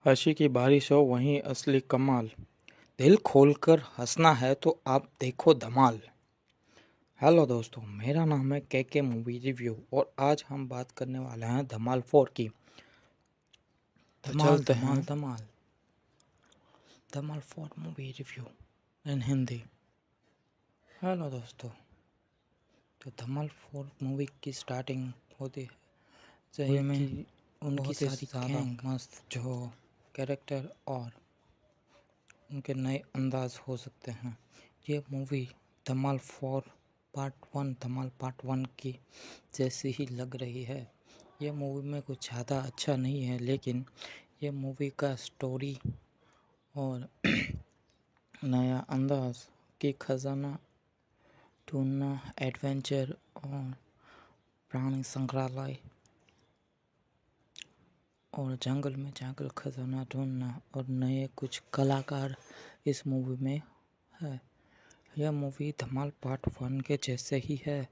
हंसी की बारिश हो वहीं असली कमाल। दिल खोलकर हंसना है तो आप देखो धमाल। हेलो दोस्तों, मेरा नाम है के मूवी रिव्यू और आज हम बात करने वाले हैं धमाल 4 की। तो धमाल चलते धमाल हैं धमाल। धमाल 4 मूवी रिव्यू इन हिंदी। हेलो दोस्तों, तो धमाल 4 मूवी की स्टार्टिंग होती है सही में उनकी बहुत ही सारी ज़्यादा गैंग मस्त। जो कैरेक्टर और उनके नए अंदाज हो सकते हैं। ये मूवी धमाल 4 पार्ट 1 धमाल पार्ट 1 की जैसी ही लग रही है। ये मूवी में कुछ ज़्यादा अच्छा नहीं है, लेकिन ये मूवी का स्टोरी और नया अंदाज की खजाना ढूंढना, एडवेंचर और प्राणी संग्रहालय और जंगल में जाकर खजाना ढूंढना और नए कुछ कलाकार इस मूवी में है। यह मूवी धमाल पार्ट 1 के जैसे ही है,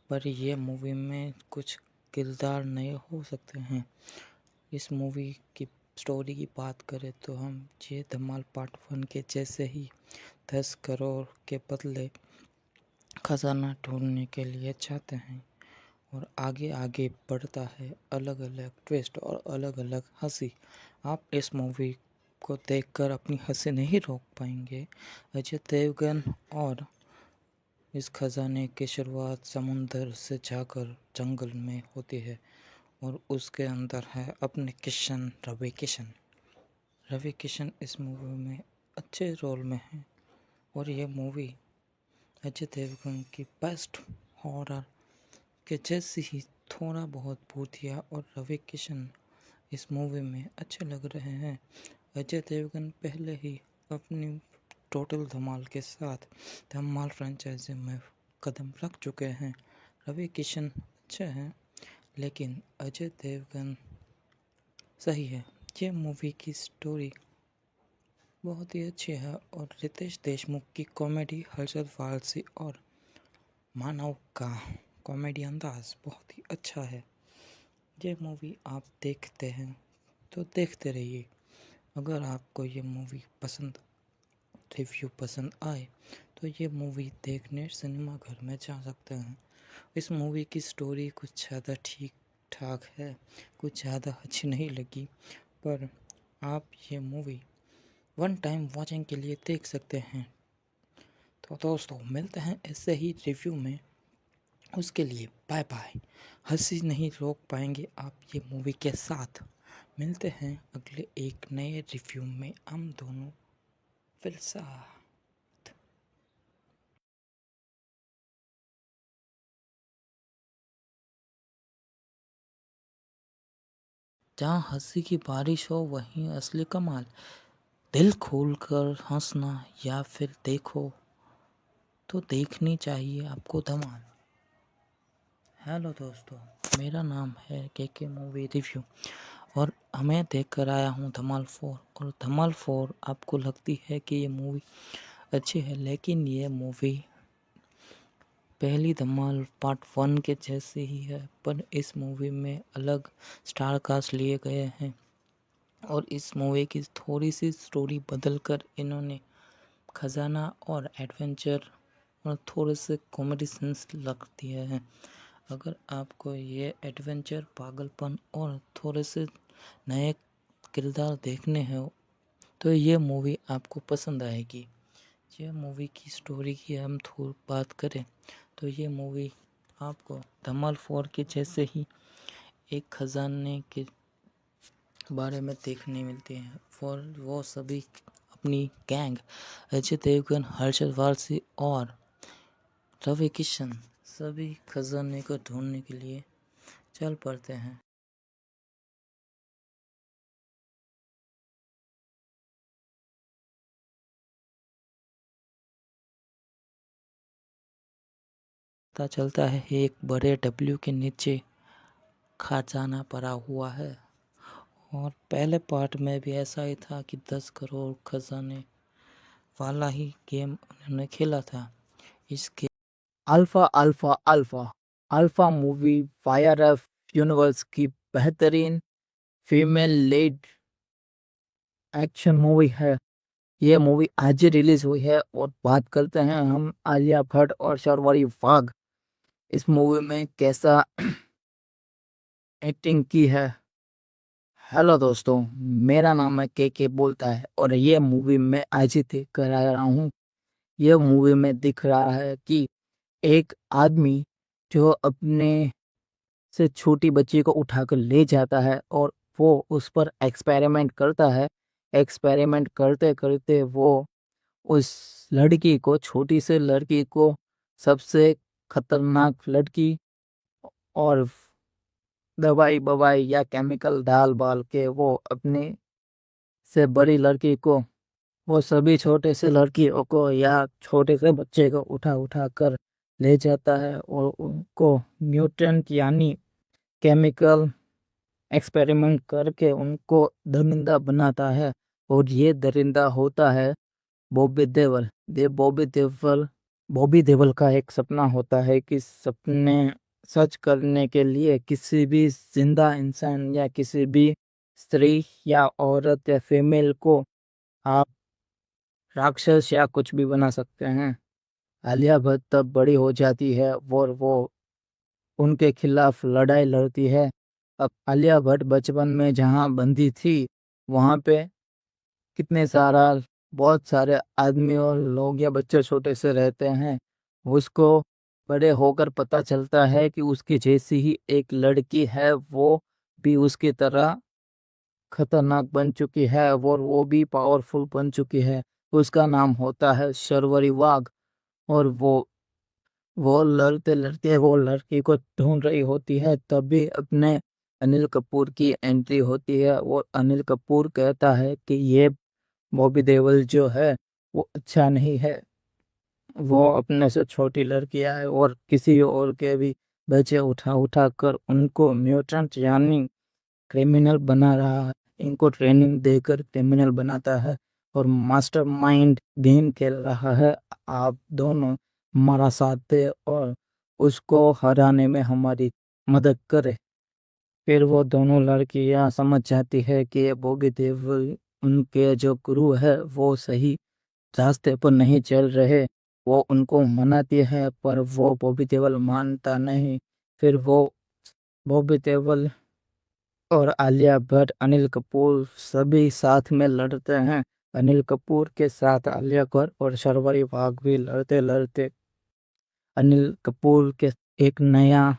पर यह मूवी में कुछ किरदार नए हो सकते हैं। इस मूवी की स्टोरी की बात करें तो हम ये धमाल पार्ट 1 के जैसे ही 10 करोड़ के बदले खजाना ढूंढने के लिए चाहते हैं और आगे आगे बढ़ता है। अलग अलग ट्विस्ट और अलग अलग हंसी। आप इस मूवी को देखकर अपनी हंसी नहीं रोक पाएंगे। अजय देवगन और इस खजाने की शुरुआत समुंदर से जाकर जंगल में होती है और उसके अंदर है अपने किशन रवि किशन। रवि किशन इस मूवी में अच्छे रोल में है और ये मूवी अजय देवगन की बेस्ट हॉरर के जैसी ही थोड़ा बहुत भूतिया और रवि किशन इस मूवी में अच्छे लग रहे हैं। अजय देवगन पहले ही अपनी टोटल धमाल के साथ धमाल फ्रेंचाइजी में कदम रख चुके हैं। रवि किशन अच्छे हैं, लेकिन अजय देवगन सही है। ये मूवी की स्टोरी बहुत ही अच्छी है और रितेश देशमुख की कॉमेडी, हर्षद वारसी और मानव का कॉमेडी अंदाज बहुत ही अच्छा है। ये मूवी आप देखते हैं तो देखते रहिए। अगर आपको ये मूवी पसंद रिव्यू पसंद आए तो ये मूवी देखने सिनेमा घर में जा सकते हैं। इस मूवी की स्टोरी कुछ ज़्यादा ठीक ठाक है, कुछ ज़्यादा अच्छी नहीं लगी, पर आप ये मूवी वन टाइम वॉचिंग के लिए देख सकते हैं। तो दोस्तों, मिलते हैं ऐसे ही रिव्यू में। उसके लिए बाय बाय। हंसी नहीं रोक पाएंगे आप ये मूवी के साथ। मिलते हैं अगले एक नए रिव्यू में हम दोनों फिर साथ। जहाँ हंसी की बारिश हो वहीं असली कमाल। दिल खोलकर हंसना या फिर देखो तो देखनी चाहिए आपको धमाल। हेलो दोस्तों, मेरा नाम है के मूवी रिव्यू और मैं देख कर आया हूँ धमाल 4। और धमाल 4 आपको लगती है कि ये मूवी अच्छी है, लेकिन ये मूवी पहली धमाल पार्ट 1 के जैसे ही है, पर इस मूवी में अलग स्टार कास्ट लिए गए हैं और इस मूवी की थोड़ी सी स्टोरी बदल कर इन्होंने खजाना और एडवेंचर और थोड़े से कॉमेडी सेंस लग दिए हैं। अगर आपको ये एडवेंचर, पागलपन और थोड़े से नए किरदार देखने हो तो ये मूवी आपको पसंद आएगी। ये मूवी की स्टोरी की हम थोड़ी बात करें तो ये मूवी आपको धमाल 4 के जैसे ही एक खजाने के बारे में देखने मिलती है। फॉर वो सभी अपनी गैंग अजय देवगन, हर्षद वारसी और रवि किशन सभी खजाने को ढूंढने के लिए चल पड़ते हैं। पता चलता है एक बड़े डब्ल्यू के नीचे खजाना पड़ा हुआ है और पहले पार्ट में भी ऐसा ही था कि 10 करोड़ खजाने वाला ही गेम उन्होंने खेला था। इसके alpha alpha alpha alpha movie fire of universe की बेहतरीन फीमेल लीड एक्शन मूवी है। ये मूवी आज ही रिलीज हुई है और बात करते हैं हम आलिया भट्ट और शर्वरी वाघ इस मूवी में कैसा एक्टिंग की है। हेलो दोस्तों, मेरा नाम है के बोलता है और ये मूवी मैं आज ही देख कर आ रहा हूँ। ये मूवी में दिख रहा है कि एक आदमी जो अपने से छोटी बच्ची को उठाकर ले जाता है और वो उस पर एक्सपेरिमेंट करता है। एक्सपेरिमेंट करते करते वो उस लड़की को, छोटी से लड़की को, सबसे खतरनाक लड़की और दवाई बवाई या केमिकल डाल बाल के वो अपने से बड़ी लड़की को, वो सभी छोटे से लड़कियों को या छोटे से बच्चे को उठा उठा कर ले जाता है और उनको म्यूटेंट यानी केमिकल एक्सपेरिमेंट करके उनको दरिंदा बनाता है। और ये दरिंदा होता है बॉबी देओल। बॉबी देओल का एक सपना होता है कि सपने सच करने के लिए किसी भी जिंदा इंसान या किसी भी स्त्री या औरत या फीमेल को आप राक्षस या कुछ भी बना सकते हैं। आलिया भट्ट तब बड़ी हो जाती है और वो उनके खिलाफ लड़ाई लड़ती है। अब आलिया भट्ट बचपन में जहाँ बंदी थी वहाँ पे कितने सारा बहुत सारे आदमी और लोग या बच्चे छोटे से रहते हैं। उसको बड़े होकर पता चलता है कि उसकी जैसी ही एक लड़की है, वो भी उसकी तरह खतरनाक बन चुकी है और वो भी पावरफुल बन चुकी है। उसका नाम होता है शर्वरी वाघ और वो लड़ते लड़ते वो लड़की को ढूंढ रही होती है। तभी अपने अनिल कपूर की एंट्री होती है और अनिल कपूर कहता है कि ये बॉबी देओल जो है वो अच्छा नहीं है। वो अपने से छोटी लड़कियां है और किसी और के भी बच्चे उठा उठा कर उनको म्यूटेंट यानी क्रिमिनल बना रहा है। इनको ट्रेनिंग देकर क्रिमिनल बनाता है और मास्टरमाइंड गेम खेल रहा है। आप दोनों हमारा साथ दे और उसको हराने में हमारी मदद करे। फिर वो दोनों लड़कियां समझ जाती है कि ये बॉबी देओल उनके जो गुरु है वो सही रास्ते पर नहीं चल रहे। वो उनको मनाती है पर वो बॉबी देओल मानता नहीं। फिर वो बॉबी देओल और आलिया भट्ट, अनिल कपूर सभी साथ में लड़ते हैं। अनिल कपूर के साथ आलिया भट्ट और शर्वरी वाघ भी लड़ते लड़ते अनिल कपूर के एक नया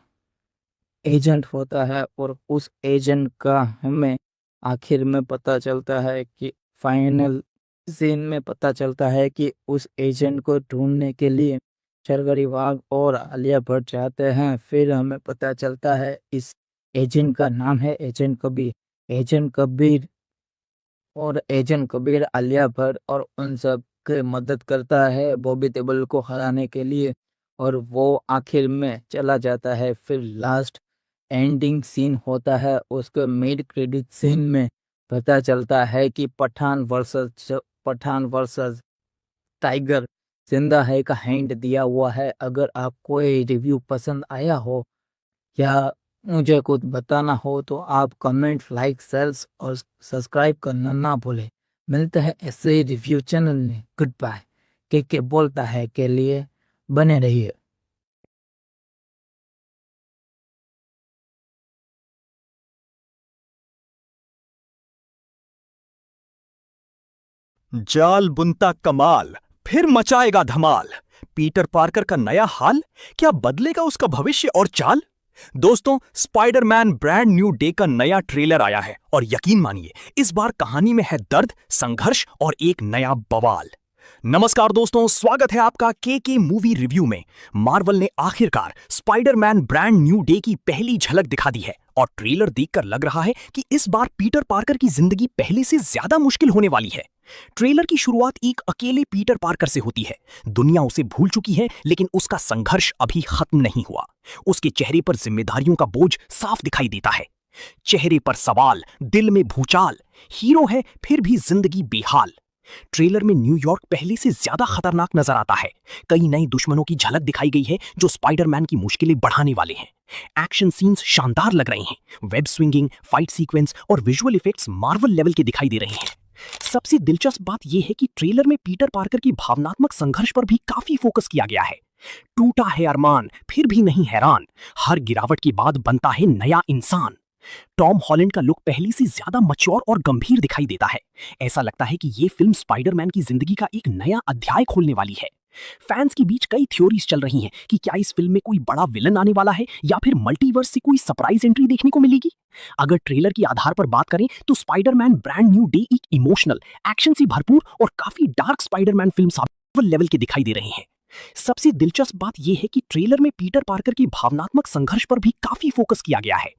एजेंट होता है और उस एजेंट का हमें आखिर में पता चलता है कि फाइनल सीन में पता चलता है कि उस एजेंट को ढूंढने के लिए शर्वरी वाघ और आलिया भट्ट जाते हैं। फिर हमें पता चलता है इस एजेंट का नाम है एजेंट कबीर। एजेंट कबीर और एजेंट कबीर आलिया भट्ट और उन सब की मदद करता है बॉबी देओल को हराने के लिए और वो आखिर में चला जाता है। फिर लास्ट एंडिंग सीन होता है, उसके मिड क्रेडिट सीन में पता चलता है कि पठान वर्सेस टाइगर जिंदा है का हिंट दिया हुआ है। अगर आपको ये रिव्यू पसंद आया हो या मुझे कुछ बताना हो तो आप कमेंट, लाइक, शेयर और सब्सक्राइब करना ना भूलें। मिलते हैं ऐसे ही रिव्यू चैनल में। Good bye. के बोलता है के लिए बने रहिए। जाल बुनता कमाल, फिर मचाएगा धमाल। पीटर पार्कर का नया हाल, क्या बदलेगा उसका भविष्य और चाल? दोस्तों, स्पाइडरमैन ब्रांड न्यू डे का नया ट्रेलर आया है और यकीन मानिए इस बार कहानी में है दर्द, संघर्ष और एक नया बवाल। नमस्कार दोस्तों, स्वागत है आपका के मूवी रिव्यू में। मार्वल ने आखिरकार स्पाइडरमैन ब्रांड न्यू डे की पहली झलक दिखा दी है और ट्रेलर देखकर लग रहा है कि इस बार पीटर पार्कर की जिंदगी पहले से ज्यादा मुश्किल होने वाली है। ट्रेलर की शुरुआत एक अकेले पीटर पार्कर से होती है। दुनिया उसे भूल चुकी है लेकिन उसका संघर्ष अभी खत्म नहीं हुआ। उसके चेहरे पर जिम्मेदारियों का बोझ साफ दिखाई देता है। चेहरे पर सवाल, दिल में भूचाल। हीरो है फिर भी जिंदगी बेहाल। ट्रेलर में न्यूयॉर्क पहले से ज्यादा खतरनाक नजर आता है। कई नए दुश्मनों की झलक दिखाई गई है जो स्पाइडरमैन की मुश्किलें बढ़ाने वाले हैं। एक्शन सीन्स शानदार लग रहे हैं। वेब स्विंगिंग, फाइट सीक्वेंस और विजुअल इफेक्ट्स मार्वल लेवल के दिखाई दे रहे हैं। सबसे दिलचस्प बात यह है कि ट्रेलर में पीटर पार्कर की भावनात्मक संघर्ष पर भी काफी फोकस किया गया है। टूटा है अरमान फिर भी नहीं हैरान, हर गिरावट के बाद बनता है नया इंसान। टॉम हॉलैंड का लुक पहले से ज्यादा मैच्योर और गंभीर दिखाई देता है। ऐसा लगता है कि ये फिल्म स्पाइडरमैन की जिंदगी का एक नया अध्याय खोलने वाली है। फैंस के बीच कई थ्योरीज चल रही हैं कि क्या इस फिल्म में कोई बड़ा विलन आने वाला है या फिर मल्टीवर्स से कोई सरप्राइज एंट्री देखने को मिलेगी। अगर ट्रेलर के आधार पर बात करें तो स्पाइडरमैन ब्रांड न्यू डे एक इमोशनल, एक्शन से भरपूर और काफी डार्क स्पाइडरमैन फिल्म लेवल के दिखाई दे रही है। सबसे दिलचस्प बात यह है कि ट्रेलर में पीटर पार्कर की भावनात्मक संघर्ष पर भी काफी फोकस किया गया है।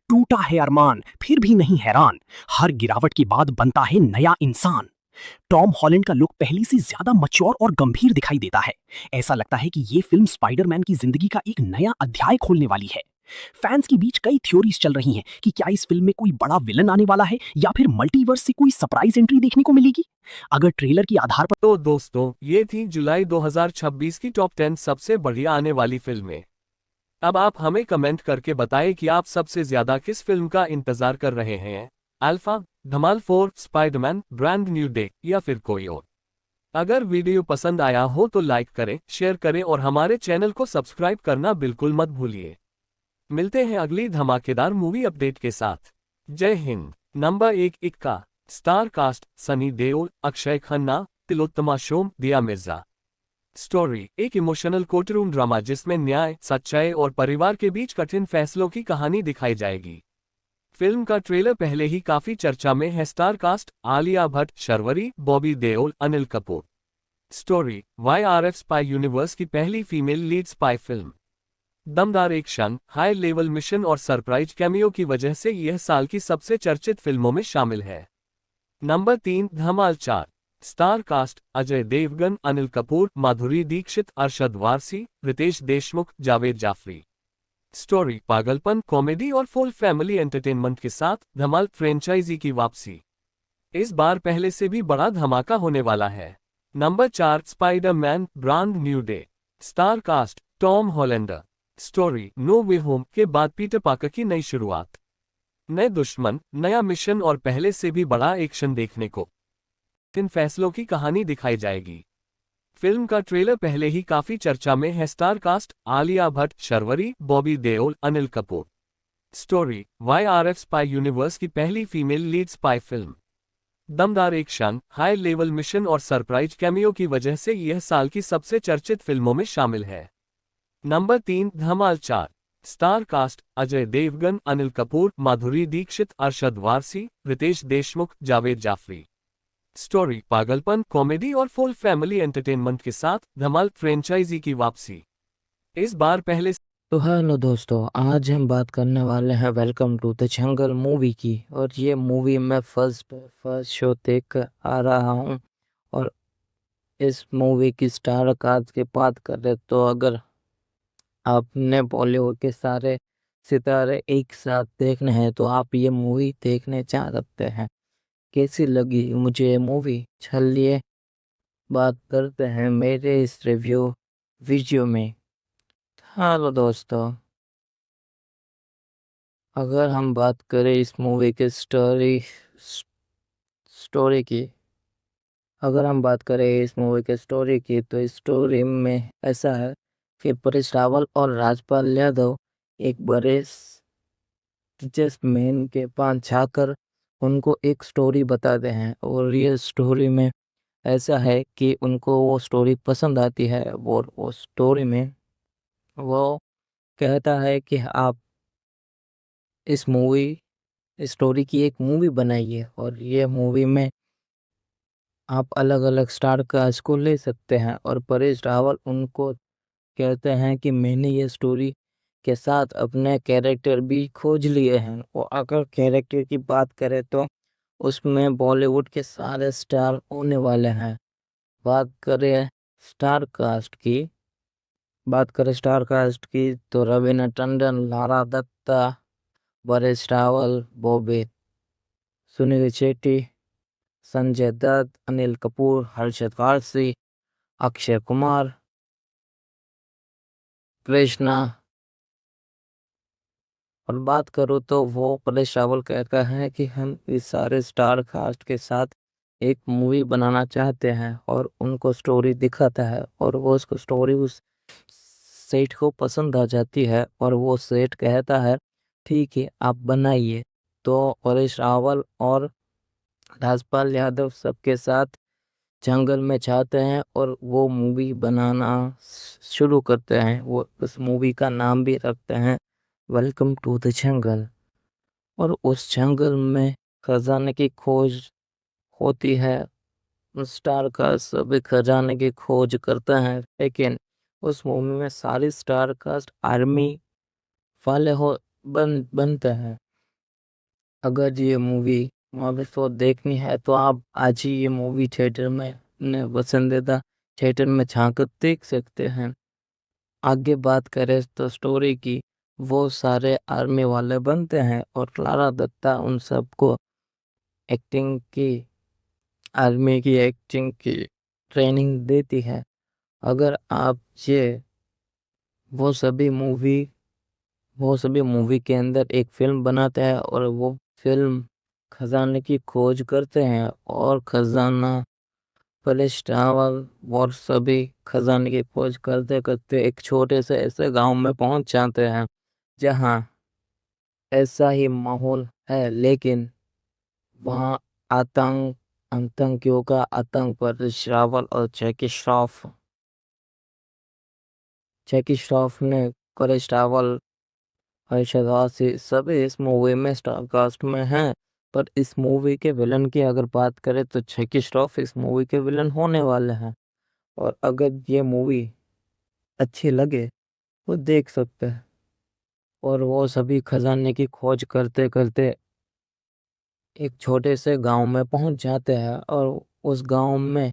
टूटा है अरमान फिर भी नहीं हैरान, हर गिरावट के बाद बनता है नया इंसान। टॉम हॉलैंड का लुक पहले से ज्यादा मैच्योर और गंभीर दिखाई देता है। ऐसा लगता है कि ये फिल्म स्पाइडरमैन की जिंदगी का एक नया अध्याय खोलने वाली है। फैंस के बीच कई थ्योरीज चल रही हैं कि क्या इस फिल्म में कोई बड़ा विलन आने वाला है या फिर मल्टीवर्स से कोई सरप्राइज एंट्री देखने को मिलेगी। अगर ट्रेलर के आधार पर तो दोस्तों, ये थी जुलाई 2026 की टॉप 10 सबसे बढ़िया आने वाली फिल्में। अब आप हमें कमेंट करके बताएं कि आप सबसे ज्यादा किस फिल्म का इंतजार कर रहे हैं, अल्फा, धमाल 4, स्पाइडरमैन, ब्रांड न्यू डे या फिर कोई और। अगर वीडियो पसंद आया हो तो लाइक करें, शेयर करें और हमारे चैनल को सब्सक्राइब करना बिल्कुल मत भूलिए। मिलते हैं अगली धमाकेदार मूवी अपडेट के साथ। जय हिंद। नंबर 1 इक्का। स्टार कास्ट: सनी देओल, अक्षय खन्ना, तिलोत्तमा सोम, दिया मिर्जा। स्टोरी: एक इमोशनल कोर्टरूम ड्रामा जिसमें न्याय, सच्चाई और परिवार के बीच कठिन फैसलों की कहानी दिखाई जाएगी। फिल्म का ट्रेलर पहले ही काफी चर्चा में है। Star cast: Alia Bhatt, Sharvari, Bobby Deol, Anil Kapoor. Story: YRF spy universe की पहली फीमेल लीड स्पाई फिल्म। दमदार एक्शन, हाई लेवल मिशन और सरप्राइज कैमियो की वजह से यह साल की सबसे चर्चित फिल्मों में शामिल है। नंबर 3 धमाल 4। Star cast: Ajay Devgan, Anil Kapoor, Madhuri Dixit, Arshad Warsi, Ritesh Deshmukh, Javed Jafri. Story: पागलपन, कॉमेडी और फुल फैमिली एंटरटेनमेंट के साथ धमाल फ्रेंचाइजी की वापसी। इस बार पहले से भी बड़ा धमाका होने वाला है। Number 4 Spiderman, Brand New Day. Star cast: Tom Holland. Story: No Way Home के बाद पीटर पार्कर की नई शुरुआत। नए दुश्मन, नया मिशन और पहले से भी बड़ा एक्शन देखने को। इन फैसलों की कहानी दिखाई जाएगी। फिल्म का ट्रेलर पहले ही काफी चर्चा में है। Star cast: Alia Bhatt, Sharvari, Bobby Deol, Anil Kapoor. Story: YRF spy universe की पहली फीमेल लीड स्पाई फिल्म। दमदार एक्शन, हाई लेवल मिशन और सरप्राइज कैमियो की वजह से यह साल की सबसे चर्चित फिल्मों में शामिल है। नंबर 3 धमाल 4। Star cast: Ajay Devgan, Anil Kapoor, Madhuri Dixit, Arshad Warsi, Ritesh Deshmukh, Javed Jafri. Story: पागलपन, कॉमेडी और फुल फैमिली एंटरटेनमेंट के साथ धमाल फ्रेंचाइजी की वापसी। इस बार पहले तो हेलो दोस्तों, आज हम बात करने वाले हैं welcome to the jungle movie की। और ये मूवी मैं फर्स्ट शो देख कर आ रहा हूँ। और इस मूवी की स्टार कास्ट की बात करें तो अगर आपने बॉलीवुड के सारे सितारे एक साथ देखने हैं तो आप ये मूवी देखने जा सकते हैं। कैसी लगी मुझे ये मूवी, चलिए बात करते हैं मेरे इस रिव्यू वीडियो में। हेलो दोस्तों, अगर हम बात करें इस मूवी के स्टोरी की अगर हम बात करें इस मूवी के स्टोरी की तो इस स्टोरी में ऐसा है कि परेश रावल और राजपाल यादव एक बड़े बिजनेसमैन के पास जाकर उनको एक स्टोरी बताते हैं। और ये स्टोरी में ऐसा है कि उनको वो स्टोरी पसंद आती है और वो स्टोरी में वो कहता है कि आप इस स्टोरी की एक मूवी बनाइए। और ये मूवी में आप अलग अलग स्टार कास्ट को ले सकते हैं। और परेश रावल उनको कहते हैं कि मैंने ये स्टोरी के साथ अपने कैरेक्टर भी खोज लिए हैं। और अगर कैरेक्टर की बात करें तो उसमें बॉलीवुड के सारे स्टार होने वाले हैं। बात करें स्टार कास्ट की तो रवीना टंडन, लारा दत्ता, परेश रावल, बॉबी, सुनील शेट्टी, संजय दत्त, अनिल कपूर, हर्षद वारसी, अक्षय कुमार, कृष्णा। और बात करूँ तो वो परेश रावल कहता है कि हम इस सारे स्टार कास्ट के साथ एक मूवी बनाना चाहते हैं और उनको स्टोरी दिखाता है और वो उसको स्टोरी उस सेठ को पसंद आ जाती है और वो सेठ कहता है ठीक है आप बनाइए। तो परेश रावल और राजपाल यादव सबके साथ जंगल में जाते हैं और वो मूवी बनाना शुरू करते हैं। वो उस मूवी का नाम भी रखते हैं वेलकम टू द जंगल। और उस जंगल में खजाने की खोज होती है। स्टार कास्ट सभी खजाने की खोज करते हैं, लेकिन उस मूवी में सारी स्टार कास्ट आर्मी वाले बनते हैं। अगर ये मूवी आपको देखनी है तो आप आज ही ये मूवी थिएटर में अपने पसंदीदा थिएटर में जाकर देख सकते हैं। आगे बात करें तो स्टोरी की, वो सारे आर्मी वाले बनते हैं और क्लारा दत्ता उन सबको एक्टिंग की आर्मी की एक्टिंग की ट्रेनिंग देती है। अगर आप ये वो सभी मूवी के अंदर एक फिल्म बनाते हैं और वो फिल्म खजाने की खोज करते हैं और खजाना परेश रावल और सभी खजाने की खोज करते करते एक छोटे से ऐसे गांव में पहुंच जाते हैं जहां ऐसा ही माहौल है, लेकिन वहां आतंकियों का आतंक परेश रावल और जैकी श्रॉफ ने परेश रावल अरशद वारसी सभी इस मूवी में स्टार कास्ट में हैं। पर इस मूवी के विलन की अगर बात करें तो जैकी श्रॉफ इस मूवी के विलन होने वाले हैं। और अगर ये मूवी अच्छी लगे वो देख सकते हैं। और वो सभी खजाने की खोज करते करते एक छोटे से गांव में पहुंच जाते हैं और उस गांव में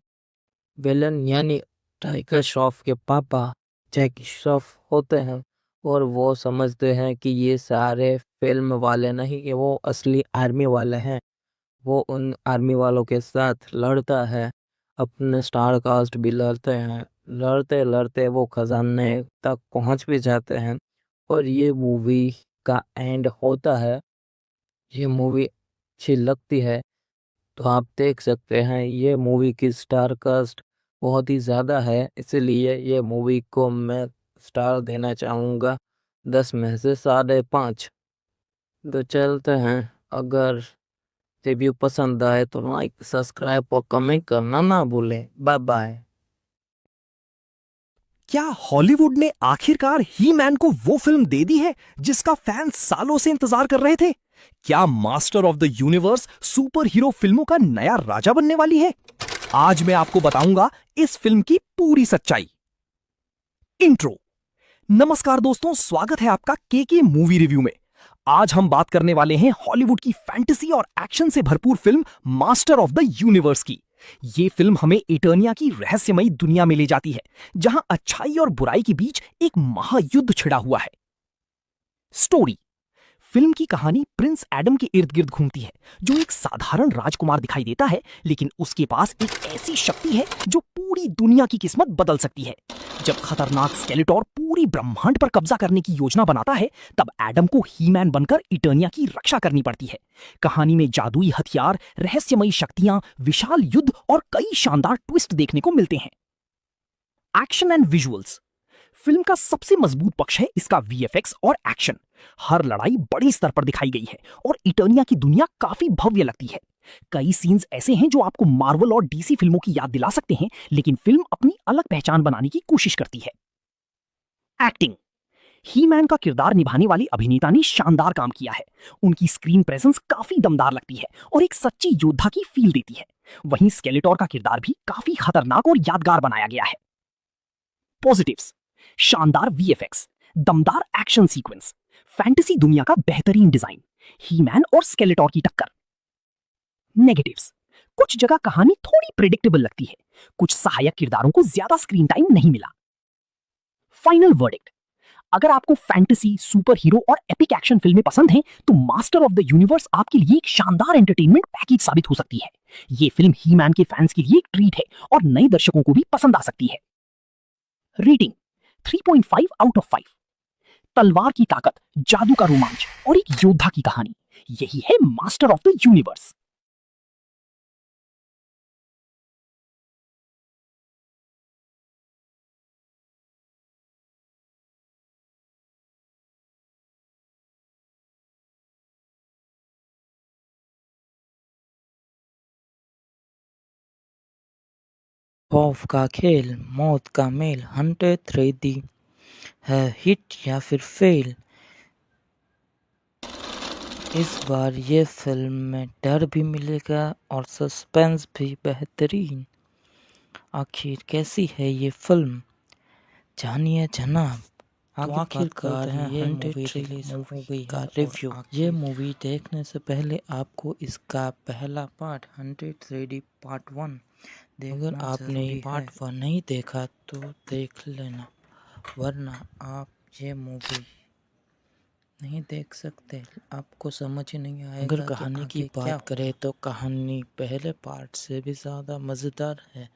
विलन यानी टाइगर श्रॉफ के पापा जैकी श्रॉफ होते हैं और वो समझते हैं कि ये सारे फिल्म वाले नहीं, कि वो असली आर्मी वाले हैं। वो उन आर्मी वालों के साथ लड़ता है, अपने स्टार कास्ट भी लड़ते हैं। लड़ते लड़ते वो खजाने तक पहुंच भी जाते हैं और ये मूवी का एंड होता है। ये मूवी अच्छी लगती है तो आप देख सकते हैं। ये मूवी की स्टार कास्ट बहुत ही ज़्यादा है, इसलिए ये मूवी को मैं स्टार देना चाहूँगा 10 में से 5.5। तो चलते हैं। अगर रिव्यू पसंद आए तो लाइक सब्सक्राइब और कमेंट करना ना भूलें। Bye bye. क्या हॉलीवुड ने आखिरकार ही मैन को वो फिल्म दे दी है जिसका फैंस सालों से इंतजार कर रहे थे? क्या master of the universe super hero फिल्मों का नया राजा बनने वाली है? आज मैं आपको बताऊंगा इस फिल्म की पूरी सच्चाई। इंट्रो। नमस्कार दोस्तों, स्वागत है आपका केके मूवी रिव्यू में। आज हम बात करने वाले हैं हॉलीवुड की फैंटेसी और एक्शन से भरपूर film master of the universe की। ये फिल्म हमें इटर्निया की रहस्यमयी दुनिया में ले जाती है, जहां अच्छाई और बुराई के बीच एक महायुद्ध छिड़ा हुआ है। स्टोरी। फिल्म की कहानी प्रिंस एडम के इर्द गिर्द घूमती है, जो एक साधारण राजकुमार दिखाई देता है, लेकिन उसके पास एक ऐसी शक्ति है जो पूरी दुनिया की किस्मत बदल सकती है। जब खतरनाक स्केलेटोर पूरी ब्रह्मांड पर कब्जा करने की योजना बनाता है, तब एडम को ही मैन बनकर इटर्निया की रक्षा करनी पड़ती है। कहानी में जादुई हथियार, रहस्यमयी शक्तियां, विशाल युद्ध और कई शानदार ट्विस्ट देखने को मिलते हैं। Action and visuals. फिल्म का सबसे मजबूत पक्ष है इसका वीएफएक्स और एक्शन। हर लड़ाई बड़ी स्तर पर दिखाई गई है और इटर्निया की दुनिया काफी भव्य लगती है। कई सीन्स ऐसे हैं जो आपको मार्वल और डीसी फिल्मों की याद दिला सकते हैं, लेकिन फिल्म अपनी अलग पहचान बनाने की कोशिश करती है। एक्टिंग। ही मैन का किरदार निभाने वाली अभिनेता ने शानदार काम किया है। उनकी स्क्रीन प्रेजेंस काफी दमदार लगती है और एक सच्ची योद्धा की फील देती है। वहीं स्केलेटोर का किरदार भी काफी खतरनाक और यादगार बनाया गया है। पॉजिटिव्स। शानदार वीएफएक्स, दमदार एक्शन सीक्वेंस, फैंटेसी दुनिया का बेहतरीन डिजाइन, ही मैन और स्केलेटोर की टक्कर। नेगेटिव्स। कुछ जगह कहानी थोड़ी प्रेडिक्टेबल लगती है, कुछ सहायक किरदारों को ज्यादा स्क्रीन टाइम नहीं मिला। Final verdict. अगर आपको फैंटेसी, सुपर हीरो और एपिक एक्शन फिल्में पसंद हैं, तो मास्टर ऑफ द यूनिवर्स आपके लिए एक शानदार एंटरटेनमेंट पैकेज साबित हो सकती है। यह फिल्म ही मैन के फैंस के लिए एक ट्रीट है और नए दर्शकों को भी पसंद आ सकती है। Rating 3.5 out of 5। तलवार की ताकत, जादू का रोमांच और एक योद्धा की कहानी, यही है मास्टर ऑफ द यूनिवर्स। खौफ का खेल, मौत का मेल, हंटेड 3D है हिट या फिर फेल। इस बार ये फिल्म में डर भी मिलेगा और सस्पेंस भी बेहतरीन। आखिर कैसी है ये फिल्म, जानिए जनाब। तो आखिरकार ये मूवी रिलीज हो गई का रिव्यू। ये मूवी देखने से पहले आपको इसका पहला पार्ट 103D पार्ट 1 अगर आपने पार्ट 1 नहीं देखा तो देख लेना, वरना आप ये मूवी नहीं देख सकते, आपको समझ ही नहीं आएगा। अगर कहानी की बात करें तो कहानी पहले पार्ट से भी ज़्यादा मज़ेदार है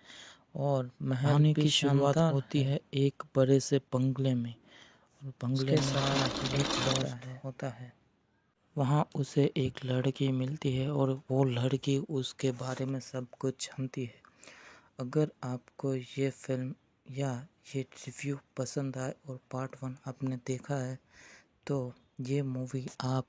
और कहानी की शुरुआत होती है एक बड़े से बंगले में और बंगले में एक होता है। वहाँ उसे एक लड़की मिलती है और वो लड़की उसके बारे में सब कुछ जानती है। अगर आपको ये फिल्म या ये रिव्यू पसंद आए और पार्ट 1 आपने देखा है तो ये मूवी आप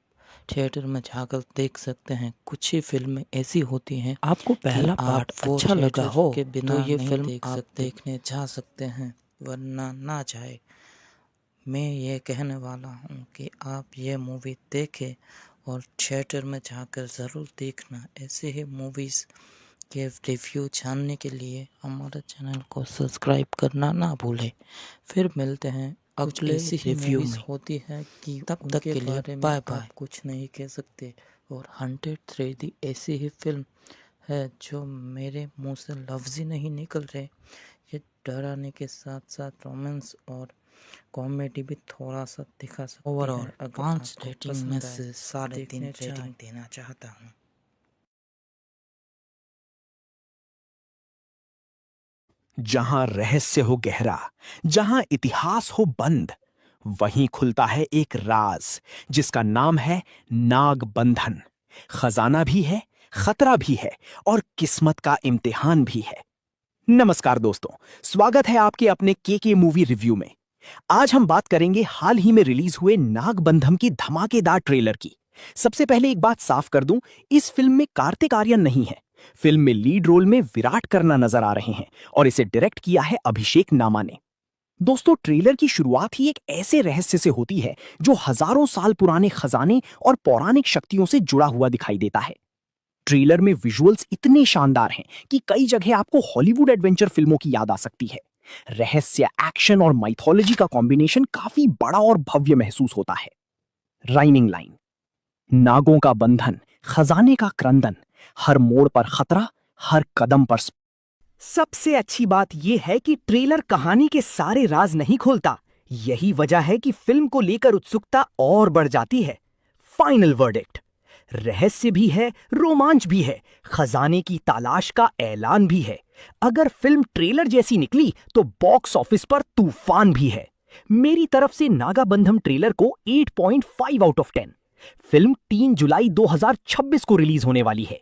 थिएटर में जाकर देख सकते हैं। कुछ ही फिल्में ऐसी होती हैं आपको पहला पार्ट अच्छा लगा हो के बिना तो ये फिल्म आप देखने जा सकते हैं, वरना ना जाए। मैं ये कहने वाला हूँ कि आप ये मूवी देखें और थिएटर में जाकर ज़रूर देखना। ऐसे ही मूवीज़ के रिव्यू जानने के लिए हमारे चैनल को सब्सक्राइब करना ना भूलें। फिर मिलते हैं अगले रिव्यू में। होती है कि तब तक के लिए बाय बाय। कुछ नहीं कह सकते। और 103D ऐसी ही फिल्म है जो मेरे मुंह से लफ्ज़ ही नहीं निकल रहे। ये डराने के साथ साथ रोमांस और कॉमेडी भी थोड़ा सा दिखा सकती है। ओवरऑल 5 रेटिंग में से 3.5 रेटिंग देना चाहता हूँ। जहां रहस्य हो गहरा, जहां इतिहास हो बंद, वहीं खुलता है एक राज जिसका नाम है नाग बंधन। खजाना भी है, खतरा भी है और किस्मत का इम्तिहान भी है। नमस्कार दोस्तों, स्वागत है आपके अपने के मूवी रिव्यू में। आज हम बात करेंगे हाल ही में रिलीज हुए नागबंधम की धमाकेदार ट्रेलर की। सबसे पहले एक बात साफ कर दूं, इस फिल्म में कार्तिक आर्यन नहीं है। फिल्म में लीड रोल में विराट कर्मा नजर आ रहे हैं और इसे डायरेक्ट किया है अभिषेक नामा ने। दोस्तों, ट्रेलर की शुरुआत ही एक ऐसे रहस्य से होती है जो हजारों साल पुराने खजाने और पौराणिक शक्तियों से जुड़ा हुआ दिखाई देता है। ट्रेलर में विजुअल्स इतने शानदार हैं कि कई जगह आपको हॉलीवुड एडवेंचर फिल्मों की याद आ सकती है। रहस्य, एक्शन और माइथोलॉजी का कॉम्बिनेशन काफी बड़ा और भव्य महसूस होता है। राइमिंग लाइन, नागों का बंधन, खजाने का क्रंदन, हर मोड़ पर खतरा, हर कदम पर। सबसे अच्छी बात यह है कि ट्रेलर कहानी के सारे राज नहीं खोलता। यही वजह है कि फिल्म को लेकर उत्सुकता और बढ़ जाती है। फाइनल वर्डिक्ट, रहस्य भी है, रोमांच भी है, खजाने की तलाश का ऐलान भी है। अगर फिल्म ट्रेलर जैसी निकली तो बॉक्स ऑफिस पर तूफान भी है। मेरी तरफ से नागाबंधम ट्रेलर को 8.5 आउट ऑफ 10। फिल्म 3 जुलाई 2026 को रिलीज होने वाली है।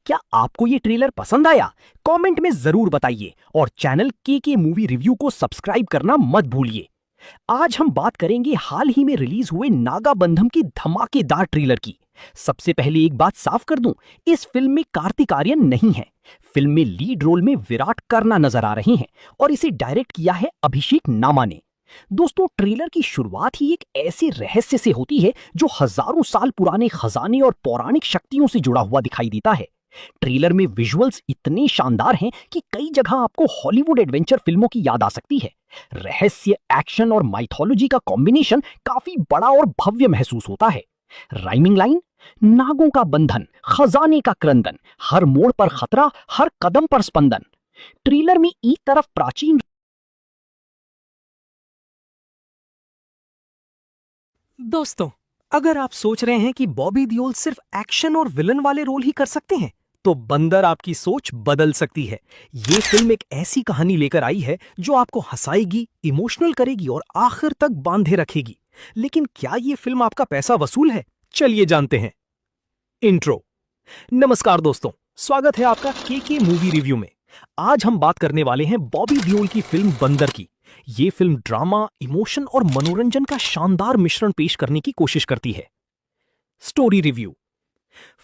क्या आपको ये ट्रेलर पसंद आया? कमेंट में जरूर बताइए और चैनल के मूवी रिव्यू को सब्सक्राइब करना मत भूलिए। आज हम बात करेंगे हाल ही में रिलीज हुए नागाबंधम की धमाकेदार ट्रेलर की। सबसे पहले एक बात साफ कर दूं, इस फिल्म में कार्तिक आर्यन नहीं है। फिल्म में लीड रोल में विराट कर्मा नजर आ रहे हैं और इसे डायरेक्ट किया है अभिषेक नामा ने। दोस्तों, ट्रेलर की शुरुआत ही एक ऐसे रहस्य से होती है जो हजारों साल पुराने खजाने और पौराणिक शक्तियों से जुड़ा हुआ दिखाई देता है। ट्रेलर में विजुअल्स इतने शानदार हैं कि कई जगह आपको हॉलीवुड एडवेंचर फिल्मों की याद आ सकती है। रहस्य, एक्शन और माइथोलॉजी का कॉम्बिनेशन काफी बड़ा और भव्य महसूस होता है। राइमिंग लाइन, नागों का बंधन, खजाने का क्रंदन, हर मोड़ पर खतरा, हर कदम पर स्पंदन। ट्रेलर में एक तरफ प्राचीन। दोस्तों, अगर आप सोच रहे हैं कि बॉबी देओल सिर्फ एक्शन और विलन वाले रोल ही कर सकते हैं, तो बंदर आपकी सोच बदल सकती है। ये फिल्म एक ऐसी कहानी लेकर आई है जो आपको हंसाएगी, इमोशनल करेगी और आखिर तक बांधे रखेगी। लेकिन क्या ये फिल्म आपका पैसा वसूल है? चलिए जानते हैं। इंट्रो। नमस्कार दोस्तों, स्वागत है आपका के मूवी रिव्यू में। आज हम बात करने वाले हैं बॉबी देओल की फिल्म बंदर की। ये फिल्म ड्रामा, इमोशन और मनोरंजन का शानदार मिश्रण पेश करने की कोशिश करती है। Story review.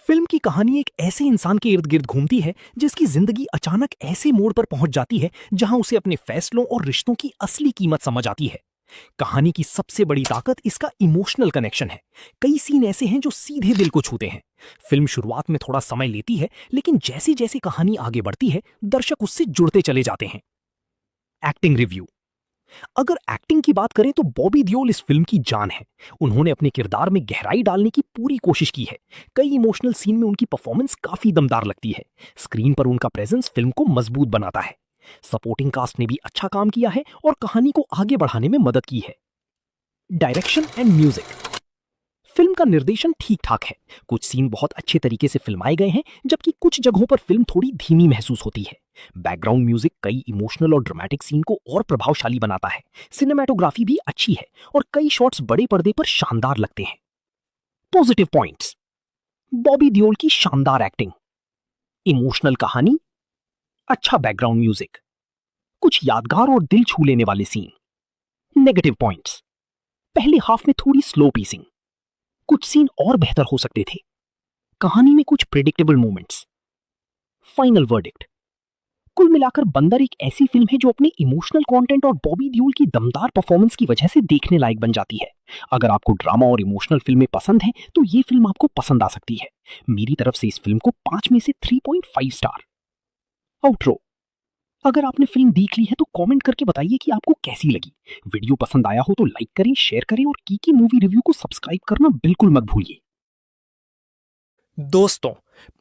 फिल्म की कहानी एक ऐसे इंसान के इर्द गिर्द घूमती है जिसकी जिंदगी अचानक ऐसे मोड़ पर पहुंच जाती है जहां उसे अपने फैसलों और रिश्तों की असली कीमत समझ आती है। कहानी की सबसे बड़ी ताकत इसका इमोशनल कनेक्शन है। कई सीन ऐसे हैं जो सीधे दिल को छूते हैं। फिल्म शुरुआत में थोड़ा समय लेती है, लेकिन जैसे जैसे कहानी आगे बढ़ती है दर्शक उससे जुड़ते चले जाते हैं। Acting review. अगर एक्टिंग की बात करें तो बॉबी देओल इस फिल्म की जान है। उन्होंने अपने किरदार में गहराई डालने की पूरी कोशिश की है। कई इमोशनल सीन में उनकी परफॉर्मेंस काफी दमदार लगती है। स्क्रीन पर उनका प्रेजेंस फिल्म को मजबूत बनाता है। सपोर्टिंग कास्ट ने भी अच्छा काम किया है और कहानी को आगे बढ़ाने में मदद की है। Direction and music. फिल्म का निर्देशन ठीक ठाक है। कुछ सीन बहुत अच्छे तरीके से फिल्माए गए हैं, जबकि कुछ जगहों पर फिल्म थोड़ी धीमी महसूस होती है। बैकग्राउंड म्यूजिक कई इमोशनल और ड्रामेटिक सीन को और प्रभावशाली बनाता है। सिनेमैटोग्राफी भी अच्छी है और कई शॉट्स बड़े पर्दे पर शानदार लगते हैं। Positive points. बॉबी देओल की शानदार एक्टिंग, इमोशनल कहानी, अच्छा बैकग्राउंड म्यूजिक, कुछ यादगार और दिल छू लेने वाले सीन। Negative points. पहले हाफ में थोड़ी स्लो पीसिंग, कुछ सीन और बेहतर हो सकते थे। कहानी में कुछ प्रेडिक्टेबल मोमेंट्स। Final verdict. कुल मिलाकर बंदर एक ऐसी फिल्म है जो अपने इमोशनल कंटेंट और बॉबी देओल की दमदार परफॉर्मेंस की वजह से देखने लायक बन जाती है। अगर आपको ड्रामा और इमोशनल फिल्में पसंद हैं तो ये फिल्म आपको पसंद आ सकती है। मेरी तरफ से इस फिल्म को 5 में से 3.5 स्टार। आउटरो। अगर आपने फिल्म देख ली है तो कमेंट करके बताइए कि आपको कैसी लगी। वीडियो पसंद आया हो तो लाइक करें, शेयर करें और कीकी मूवी रिव्यू को सब्सक्राइब करना बिल्कुल मत भूलिए। दोस्तों,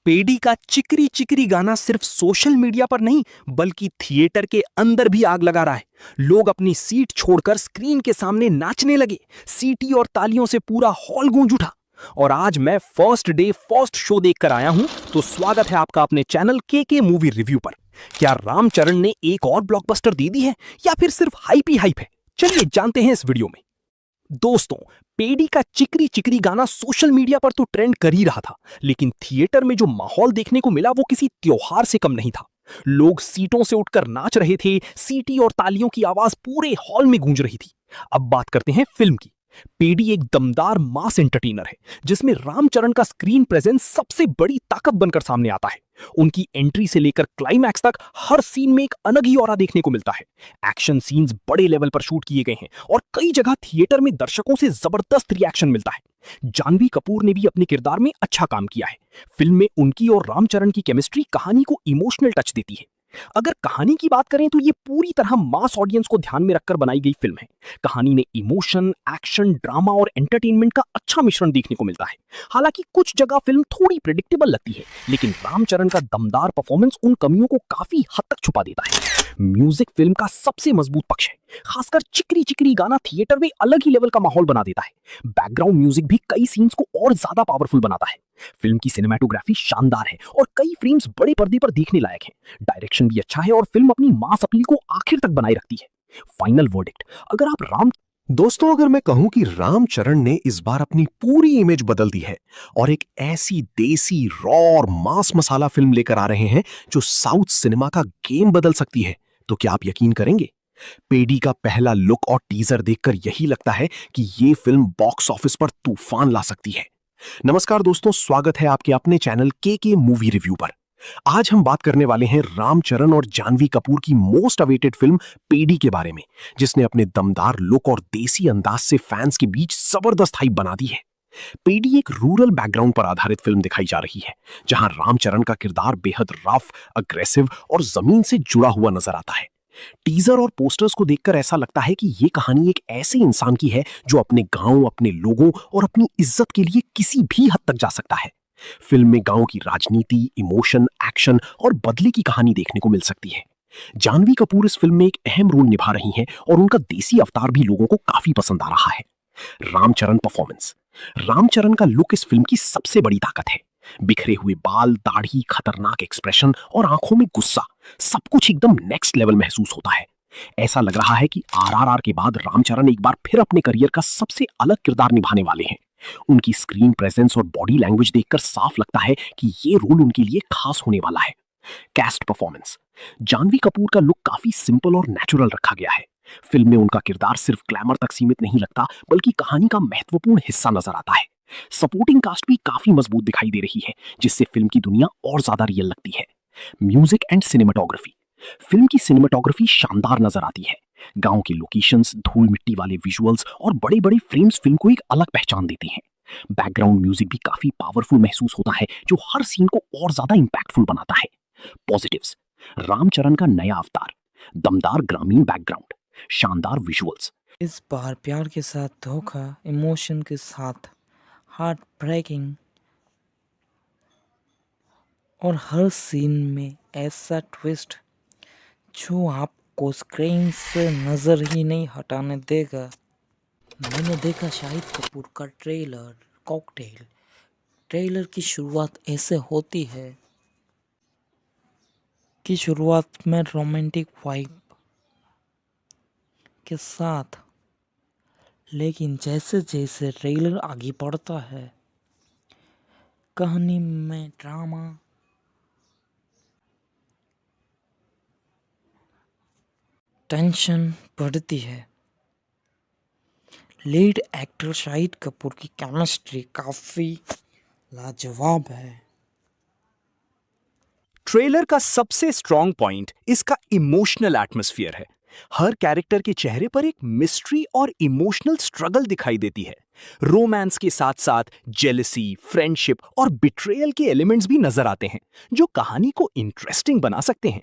पेडी का चिकरी चिकरी गाना सिर्फ सोशल मीडिया पर नहीं बल्कि थिएटर के अंदर भी आग लगा रहा है। लोग अपनी सीट छोड़कर स्क्रीन के सामने नाचने लगे। सीटी और तालियों से पूरा हॉल गूंज उठा। और आज मैं फर्स्ट डे फर्स्ट शो देखकर आया हूं, तो स्वागत है आपका अपने चैनल के मूवी रिव्यू पर। क्या रामचरण ने एक और ब्लॉकबस्टर दे दी है या फिर सिर्फ हाइप ही हाइप है? चलिए जानते हैं इस वीडियो में। दोस्तों, पेडी का चिकरी चिकरी गाना सोशल मीडिया पर तो ट्रेंड कर ही रहा था, लेकिन थिएटर में जो माहौल देखने को मिला वो किसी त्योहार से कम नहीं था। लोग सीटों से उठकर नाच रहे थे। सीटी और तालियों की आवाज पूरे हॉल में गूंज रही थी। अब बात करते हैं फिल्म की। पेडी एक दमदार मास एंटरटेनर है जिसमें रामचरण का स्क्रीन प्रेजेंस सबसे बड़ी ताकत बनकर सामने आता है। उनकी एंट्री से लेकर क्लाइमैक्स तक हर सीन में एक अलग ही ऑरा देखने को मिलता है। एक्शन सीन्स बड़े लेवल पर शूट किए गए हैं और कई जगह थिएटर में दर्शकों से जबरदस्त रिएक्शन मिलता है। जानवी कपूर ने भी अपने किरदार में अच्छा काम किया है। फिल्म में उनकी और रामचरण की केमिस्ट्री कहानी को इमोशनल टच देती है। अगर कहानी की बात करें तो ये पूरी तरह मास ऑडियंस को ध्यान में रखकर बनाई गई फिल्म है। कहानी में इमोशन, एक्शन, ड्रामा और एंटरटेनमेंट का अच्छा मिश्रण देखने को मिलता है। हालांकि कुछ जगह फिल्म थोड़ी प्रेडिक्टेबल लगती है, लेकिन रामचरण का दमदार परफॉर्मेंस उन कमियों को काफी हद तक छुपा देता है। म्यूजिक फिल्म का सबसे मजबूत पक्ष है। खासकर चिकरी चिकरी गाना थिएटर में अलग ही लेवल का माहौल बना देता है। बैकग्राउंड म्यूजिक भी कई सीन्स को और ज्यादा पावरफुल बनाता है। फिल्म की सिनेमैटोग्राफी शानदार है और कई फ्रेम्स बड़े पर्दे पर देखने लायक हैं। डायरेक्शन भी अच्छा है और फिल्म अपनी मास अपील को आखिर तक बनाए रखती है। Final verdict. अगर आप दोस्तों, अगर मैं कहूं कि रामचरण ने इस बार अपनी पूरी इमेज बदल दी है और एक ऐसी देसी रॉ और मास मसाला फिल्म लेकर आ रहे हैं जो साउथ सिनेमा का गेम बदल सकती है, तो क्या आप यकीन करेंगे? पेडी का पहला लुक और टीजर देखकर यही लगता है कि ये फिल्म बॉक्स ऑफिस पर तूफान ला सकती है। नमस्कार दोस्तों, स्वागत है आपके अपने चैनल के मूवी रिव्यू पर। आज हम बात करने वाले हैं रामचरण और जानवी कपूर की मोस्ट अवेटेड फिल्म पेडी के बारे में, जिसने अपने दमदार लुक और देसी अंदाज से फैंस के बीच जबरदस्त हाइप बना दी है। पेडी एक रूरल बैकग्राउंड पर आधारित फिल्म दिखाई जा रही है, जहां रामचरण का किरदार बेहद रफ, अग्रेसिव और जमीन से जुड़ा हुआ नजर आता है। टीजर और पोस्टर्स को देखकर ऐसा लगता है कि ये कहानी एक ऐसे इंसान की है जो अपने गांव, अपने लोगों और अपनी इज्जत के लिए किसी भी हद तक जा सकता है। फिल्म में गांव की राजनीति, इमोशन, एक्शन और बदले की कहानी देखने को मिल सकती है। जानवी कपूर इस फिल्म में एक अहम रोल निभा रही हैं और उनका देसी अवतार भी लोगों को काफी पसंद आ रहा है। रामचरण परफॉर्मेंस। रामचरण का लुक इस फिल्म की सबसे बड़ी ताकत है। बिखरे हुए बाल, दाढ़ी, खतरनाक एक्सप्रेशन और आंखों में गुस्सा, सब कुछ एकदम नेक्स्ट लेवल महसूस होता है। ऐसा लग रहा है कि आरआरआर के बाद रामचरण एक बार फिर अपने करियर का सबसे अलग किरदार निभाने वाले हैं। उनकी स्क्रीन प्रेजेंस और बॉडी लैंग्वेज देखकर साफ लगता है कि ये रोल उनके लिए खास होने वाला है। Cast performance. जानवी कपूर का लुक काफी सिंपल और नेचुरल रखा गया है। फिल्म में उनका किरदार सिर्फ ग्लैमर तक सीमित नहीं लगता, बल्कि कहानी का महत्वपूर्ण हिस्सा नजर आता है। सपोर्टिंग कास्ट भी काफी मजबूत दिखाई दे रही है, जिससे फिल्म की दुनिया और ज्यादा रियल लगती है। Music and cinematography. फिल्म की सिनेमाटोग्राफी शानदार नजर आती है। गांव के लोकेशंस, धूल मिट्टी वाले विजुअल्स और बड़े बड़े फ्रेम्स फिल्म को एक अलग पहचान देते हैं। बैकग्राउंड म्यूजिक भी काफी पावरफुल महसूस होता है, जो हर सीन को और ज्यादा इंपैक्टफुल बनाता है। पॉजिटिव्स। रामचरण का नया अवतार, दमदार ग्रामीण बैकग्राउंड, शानदार विजुअल्स। इस बार प्यार के साथ धोखा, इमोशन के साथ हार्ट ब्रेकिंग और हर सीन में ऐसा ट्विस्ट जो आपको स्क्रीन से नज़र ही नहीं हटाने देगा। मैंने देखा शाहिद कपूर का ट्रेलर कॉकटेल। ट्रेलर की शुरुआत ऐसे होती है कि शुरुआत में रोमांटिक वाइब के साथ, लेकिन जैसे जैसे ट्रेलर आगे बढ़ता है कहानी में ड्रामा, टेंशन बढ़ती है। लीड एक्टर शाहिद कपूर की केमिस्ट्री काफ़ी लाजवाब है। ट्रेलर का सबसे स्ट्रॉन्ग पॉइंट इसका इमोशनल एटमॉस्फेयर है। हर कैरेक्टर के चेहरे पर एक मिस्ट्री और इमोशनल स्ट्रगल दिखाई देती है। रोमांस के साथ साथ जेलसी, फ्रेंडशिप और बिट्रेयल के एलिमेंट्स भी नजर आते हैं, जो कहानी को इंटरेस्टिंग बना सकते हैं।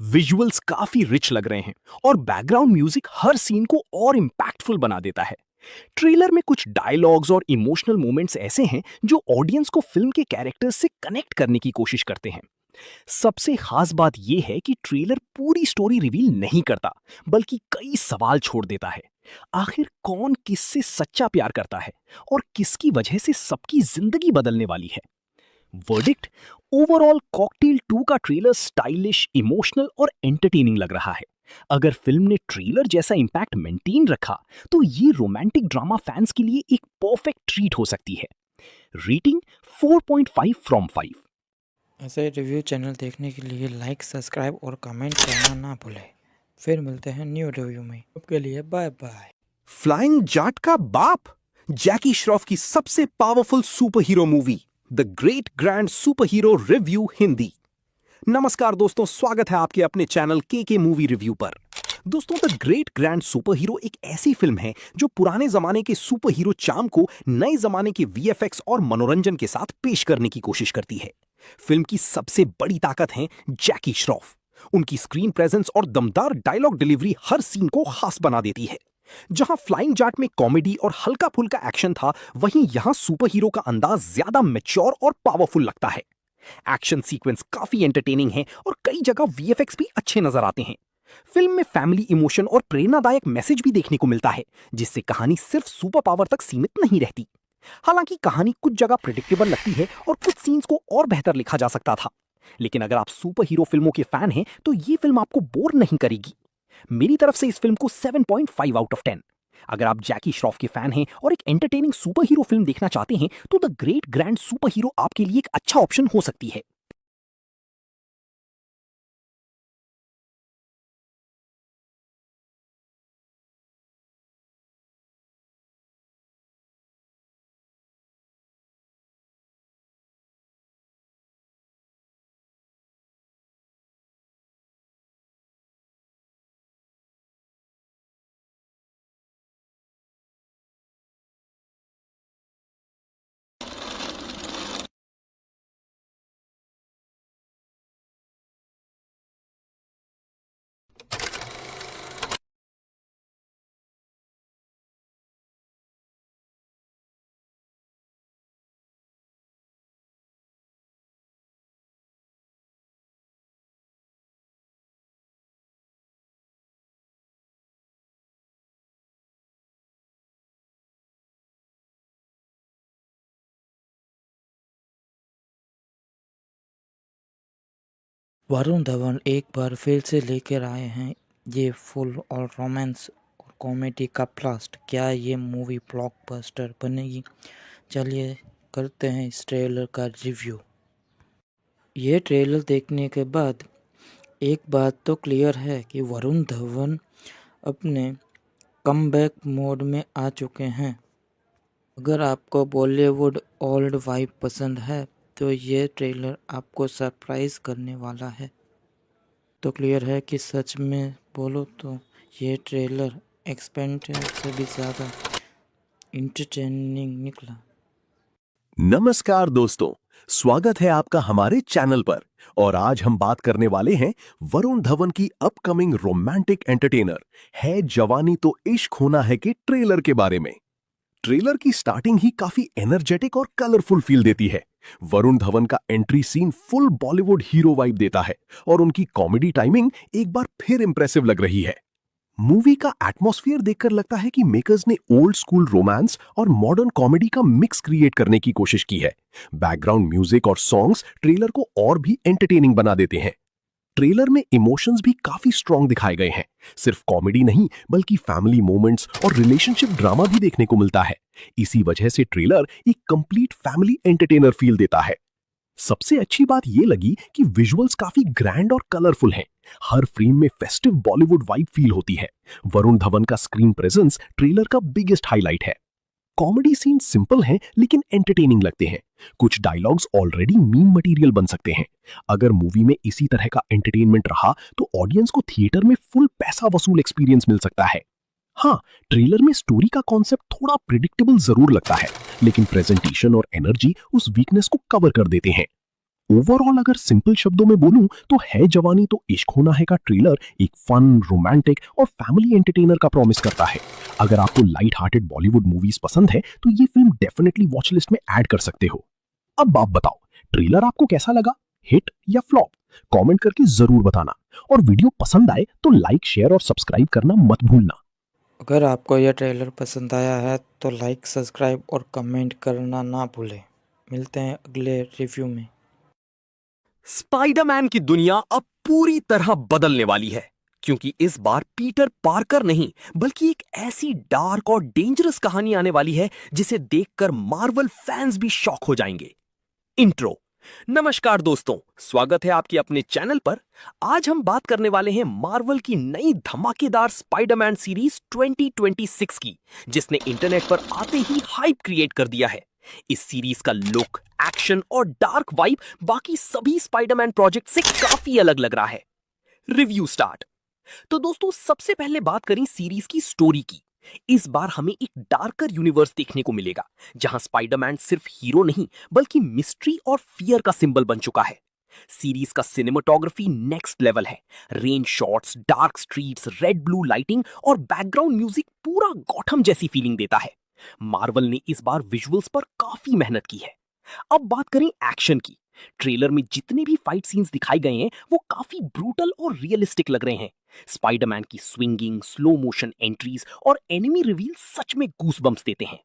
विजुअल्स काफी रिच लग रहे हैं और बैकग्राउंड म्यूजिक हर सीन को और इंपैक्टफुल बना देता है। ट्रेलर में कुछ डायलॉग्स और इमोशनल मोमेंट्स ऐसे हैं जो ऑडियंस को फिल्म के कैरेक्टर्स से कनेक्ट करने की कोशिश करते हैं। सबसे खास बात यह है कि ट्रेलर पूरी स्टोरी रिवील नहीं करता, बल्कि कई सवाल छोड़ देता है। आखिर कौन किससे सच्चा प्यार करता है और किसकी वजह से सबकी जिंदगी बदलने वाली है? वर्डिक्ट। ओवरऑल कॉकटेल 2 का ट्रेलर स्टाइलिश, इमोशनल और एंटरटेनिंग लग रहा है। अगर फिल्म ने ट्रेलर जैसा इंपैक्ट मेंटेन रखा तो ये रोमांटिक ड्रामा फैंस के लिए एक परफेक्ट ट्रीट हो सकती है। Rating 4.5 from 5। ऐसे रिव्यू चैनल देखने के लिए लाइक, सब्सक्राइब और कमेंट करना ना भूलें। फिर मिलते हैं न्यू रिव्यू में। आपके लिए बाय बाय। फ्लाइंग जाट का बाप, जैकी श्रॉफ की सबसे powerful super hero movie the great grand super hero review Hindi. नमस्कार दोस्तों, स्वागत है आपके अपने चैनल के मूवी रिव्यू पर। दोस्तों, the great grand super hero एक ऐसी फिल्म है जो पुराने जमाने के सुपर हीरो चार्म को नए जमाने के वीएफएक्स और मनोरंजन के साथ पेश करने की कोशिश करती है। फिल्म की सबसे बड़ी ताकत है जैकी श्रॉफ। उनकी स्क्रीन प्रेजेंस और दमदार डायलॉग डिलीवरी हर सीन को खास बना देती है। जहां फ्लाइंग जाट में कॉमेडी और हल्का फुल्का एक्शन था, वहीं यहां सुपर हीरो का अंदाज ज्यादा मैच्योर और पावरफुल लगता है। एक्शन सीक्वेंस काफी एंटरटेनिंग है और कई जगह वीएफएक्स भी अच्छे नजर आते हैं। फिल्म में फैमिली इमोशन और प्रेरणादायक मैसेज भी देखने को मिलता है, जिससे कहानी सिर्फ सुपर पावर तक सीमित नहीं रहती। हालांकि कहानी कुछ जगह प्रेडिक्टेबल लगती है और कुछ सीन्स को और बेहतर लिखा जा सकता था, लेकिन अगर आप सुपर हीरो फिल्मों के फैन हैं तो ये फिल्म आपको बोर नहीं करेगी। मेरी तरफ से इस फिल्म को 7.5 आउट ऑफ 10। अगर आप जैकी श्रॉफ के फैन हैं और एक एंटरटेनिंग सुपर हीरो फिल्म देखना चाहते हैं तो the great grand super hero आपके लिए एक अच्छा ऑप्शन हो सकती है। वरुण धवन एक बार फिर से लेकर आए हैं ये फुल और रोमांस और कॉमेडी का ब्लास्ट। क्या ये मूवी ब्लॉकबस्टर बनेगी? चलिए करते हैं इस ट्रेलर का रिव्यू। ये ट्रेलर देखने के बाद एक बात तो क्लियर है कि वरुण धवन अपने कमबैक मोड में आ चुके हैं। अगर आपको बॉलीवुड ओल्ड वाइब पसंद है तो ये ट्रेलर आपको सरप्राइज करने वाला है। तो क्लियर है कि सच में बोलो तो ये ट्रेलर एक्सपेक्टेड से भी ज़्यादा इंटरटेनिंग निकला। नमस्कार दोस्तों, स्वागत है आपका हमारे चैनल पर। और आज हम बात करने वाले हैं वरुण धवन की अपकमिंग रोमांटिक एंटरटेनर है जवानी तो इश्क होना है के ट्रेलर के बारे में। ट्रेलर की स्टार्टिंग ही काफी एनर्जेटिक और कलरफुल फील देती है। वरुण धवन का entry scene full Bollywood hero vibe देता है और उनकी कॉमेडी टाइमिंग एक बार फिर इंप्रेसिव लग रही है। मूवी का एटमॉस्फेयर देखकर लगता है कि मेकर्स ने ओल्ड स्कूल रोमांस और मॉडर्न कॉमेडी का मिक्स क्रिएट करने की कोशिश की है। बैकग्राउंड म्यूजिक और सॉन्ग्स ट्रेलर को और भी एंटरटेनिंग बना देते हैं। ट्रेलर में इमोशंस भी काफी स्ट्रॉन्ग दिखाए गए हैं। सिर्फ कॉमेडी नहीं बल्कि फैमिली मोमेंट्स और रिलेशनशिप ड्रामा भी देखने को मिलता है। इसी वजह से ट्रेलर एक कंप्लीट फैमिली एंटरटेनर फील देता है। सबसे अच्छी बात यह लगी कि विजुअल्स काफी ग्रैंड और कलरफुल हैं। हर फ्रेम में फेस्टिव बॉलीवुड वाइब फील होती है। वरुण धवन का स्क्रीन प्रेजेंस ट्रेलर का बिगेस्ट हाईलाइट है। कॉमेडी सीन सिंपल हैं लेकिन एंटरटेनिंग लगते हैं। कुछ डायलॉग्स ऑलरेडी मीम मटेरियल बन सकते हैं। अगर मूवी में इसी तरह का एंटरटेनमेंट रहा तो ऑडियंस को थिएटर में फुल पैसा वसूल एक्सपीरियंस मिल सकता है। हाँ, ट्रेलर में स्टोरी का कॉन्सेप्ट थोड़ा प्रिडिक्टेबल जरूर लगता है, लेकिन प्रेजेंटेशन और एनर्जी उस वीकनेस को कवर कर देते हैं। ओवरऑल अगर सिंपल शब्दों में बोलूं तो है जवानी तो इश्क होना है का ट्रेलर एक फन, रोमांटिक और फैमिली एंटरटेनर का प्रॉमिस करता है। अगर आपको लाइट हार्टेड बॉलीवुड मूवीज पसंद है तो ये फिल्म डेफिनेटली वॉच लिस्ट में ऐड कर सकते हो। अब आप बताओ, ट्रेलर आपको कैसा लगा, हिट या फ्लॉप? कमेंट करके जरूर बताना। और वीडियो पसंद आए तो लाइक, शेयर और सब्सक्राइब करना मत भूलना। अगर आपको यह ट्रेलर पसंद आया है तो लाइक, सब्सक्राइब और कमेंट करना ना भूलें। मिलते हैं अगले रिव्यू में। स्पाइडरमैन की दुनिया अब पूरी तरह बदलने वाली है, क्योंकि इस बार पीटर पार्कर नहीं बल्कि एक ऐसी डार्क और डेंजरस कहानी आने वाली है जिसे देखकर मार्वल फैंस भी शॉक हो जाएंगे। इंट्रो। नमस्कार दोस्तों, स्वागत है आपके अपने चैनल पर। आज हम बात करने वाले हैं मार्वल की नई धमाकेदार स्पाइडरमैन सीरीज 2026 की, जिसने इंटरनेट पर आते ही हाइप क्रिएट कर दिया है। इस सीरीज का लुक, एक्शन और डार्क वाइब बाकी सभी स्पाइडरमैन प्रोजेक्ट से काफी अलग लग रहा है। Review start. तो दोस्तों, सबसे पहले बात करें सीरीज की स्टोरी की। इस बार हमें एक डार्कर यूनिवर्स देखने को मिलेगा, जहां स्पाइडरमैन सिर्फ हीरो नहीं बल्कि मिस्ट्री और फियर का सिंबल बन चुका है। सीरीज का सिनेमाटोग्राफी नेक्स्ट लेवल है। Rain shots, dark streets, red blue lighting और बैकग्राउंड म्यूजिक पूरा गॉथम जैसी फीलिंग देता है। मार्वल ने इस बार विजुअल्स पर काफी मेहनत की है। अब बात करें एक्शन की। ट्रेलर में जितने भी फाइट सीन्स दिखाए गए हैं वो काफी ब्रूटल और रियलिस्टिक लग रहे हैं। स्पाइडरमैन की स्विंगिंग, स्लो मोशन एंट्रीज और एनिमी रिवील सच में गूसबम्प्स देते हैं।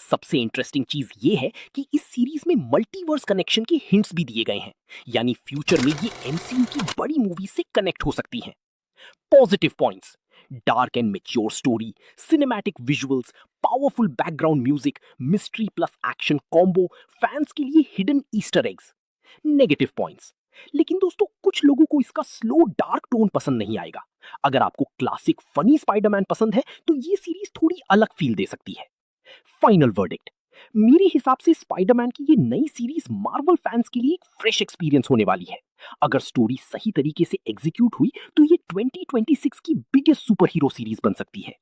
सबसे इंटरेस्टिंग चीज ये है कि इस सीरीज में मल्टीवर्स कनेक्शन के हिंट्स भी दिए गए हैं, यानी फ्यूचर में ये एमसीयू की बड़ी मूवी से कनेक्ट हो सकती हैं। Positive points: dark and mature story, cinematic visuals, powerful background music, mystery plus action combo, fans के लिए hidden Easter eggs. Negative points: लेकिन दोस्तों, कुछ लोगों को इसका स्लो डार्क टोन पसंद नहीं आएगा। अगर आपको क्लासिक फनी स्पाइडरमैन पसंद है तो ये सीरीज थोड़ी अलग फील दे सकती है। फाइनल वर्डिक्ट: मेरे हिसाब से स्पाइडरमैन की ये नई सीरीज मार्वल फैंस के लिए एक फ्रेश एक्सपीरियंस होने वाली है। अगर स्टोरी सही तरीके से एग्जीक्यूट हुई तो ये 2026 की बिगेस्ट सुपर हीरो सीरीज बन सकती है।